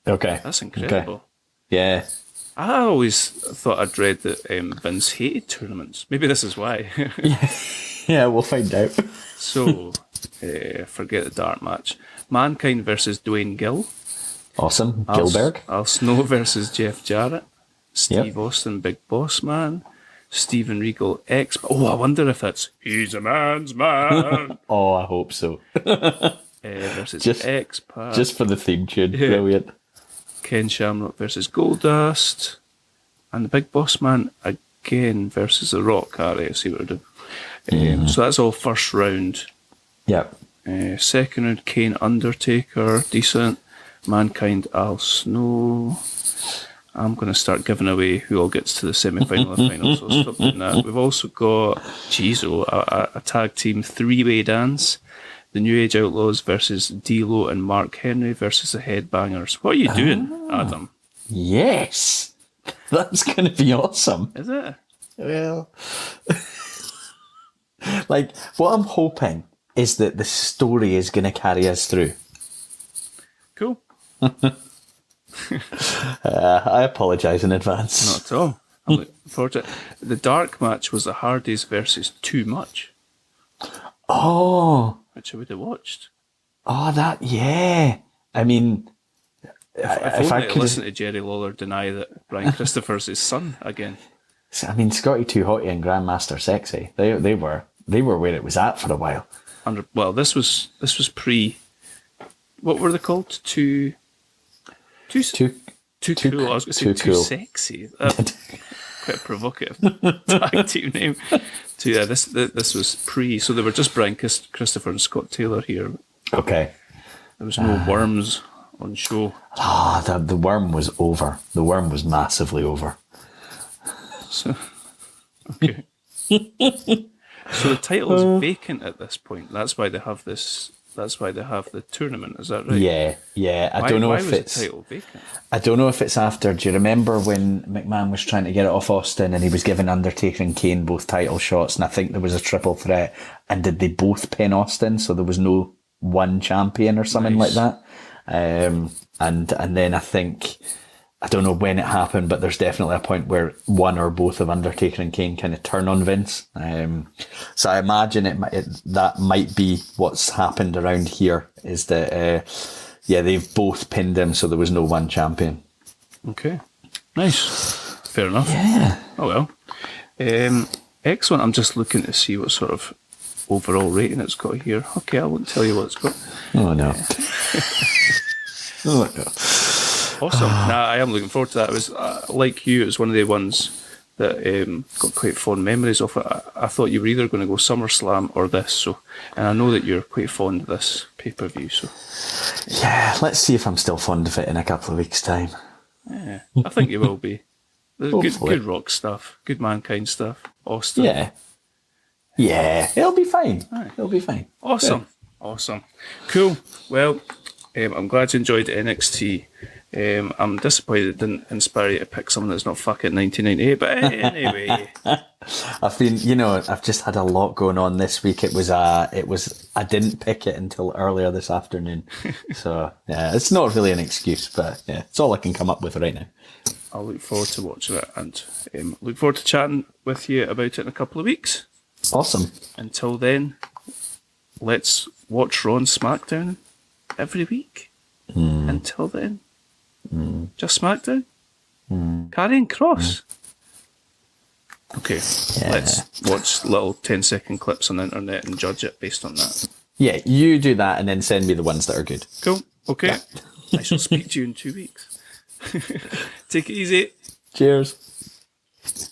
Okay. That's incredible. Okay. Yeah. I always thought I'd read that Vince hated tournaments. Maybe this is why. Yeah, we'll find out. So, forget the dark match. Mankind versus Dwayne Gill. Awesome. Gilberg. Al Snow versus Jeff Jarrett. Steve Austin, Big Boss Man. Steven Regal, X. Oh, I wonder if it's He's a Man's Man. Oh, I hope so. Versus X-Pac. Just for the theme tune. Yeah. Brilliant. Ken Shamrock versus Goldust. And the Big Boss Man again versus The Rock. Alright, I see what we're doing. So that's all first round. Yep. Second round, Kane Undertaker. Decent. Mankind, Al Snow. I'm going to start giving away who all gets to the semi-final and final, so I'll stop doing that. We've also got, a tag team 3-way dance. The New Age Outlaws versus D'Lo and Mark Henry versus the Headbangers. What are you doing, Adam? Yes! That's going to be awesome. Is it? Well... like, what I'm hoping is that the story is going to carry us through. Cool. I apologise in advance. Not at all. I'm looking forward to it. The dark match was the Hardys versus Too Much. Oh. Which I would have watched. Oh, yeah. I mean... If I could listen to Jerry Lawler deny that Brian Christopher's his son again. I mean, Scotty 2 Hotty and Grandmaster Sexy, they were where it was at for a while. Well, this was pre. What were they called? Too cool. I was going to say too cool. Sexy. Quite a provocative tag team name. This was pre. So they were just Brian Christopher and Scott Taylor here. Okay. There was no worms on show. The worm was over. The worm was massively over. So, okay. So the title's vacant at this point. That's why they have this. That's why they have the tournament. Is that right? Yeah. I don't know why if was it's. The title vacant? I don't know if it's after. Do you remember when McMahon was trying to get it off Austin and he was giving Undertaker and Kane both title shots, and I think there was a triple threat, and did they both pin Austin? So there was no one champion or something like that. And then I think, I don't know when it happened, but there's definitely a point where one or both of Undertaker and Kane kind of turn on Vince. So I imagine that might be what's happened around here, is that, they've both pinned him, so there was no one champion. Okay. Nice. Fair enough. Yeah. Oh well. Excellent. I'm just looking to see what sort of overall rating it's got here. Okay, I won't tell you what it's got. Oh no. Oh no. Awesome. I am looking forward to that. It was like you. It was one of the ones that got quite fond memories of it. I thought you were either going to go SummerSlam or this. So, and I know that you're quite fond of this pay-per-view. So, yeah, let's see if I'm still fond of it in a couple of weeks' time. Yeah, I think you will be. There's good Rock stuff, good Mankind stuff. Austin. Yeah, it'll be fine. Right. It'll be fine. Awesome. Cool. Well, I'm glad you enjoyed NXT. I'm disappointed it didn't inspire you to pick someone that's not fucking 1998, but anyway. I've just had a lot going on this week. I didn't pick it until earlier this afternoon. So, yeah, it's not really an excuse, but yeah, it's all I can come up with right now. I'll look forward to watching it and look forward to chatting with you about it in a couple of weeks. Awesome. Until then, let's watch Raw and SmackDown every week. Until then, just SmackDown. Karrion Kross. Okay, let's watch little 10-second clips on the internet and judge it based on that. Yeah, you do that and then send me the ones that are good. Cool. Okay. Yeah. I shall speak to you in 2 weeks. Take it easy. Cheers.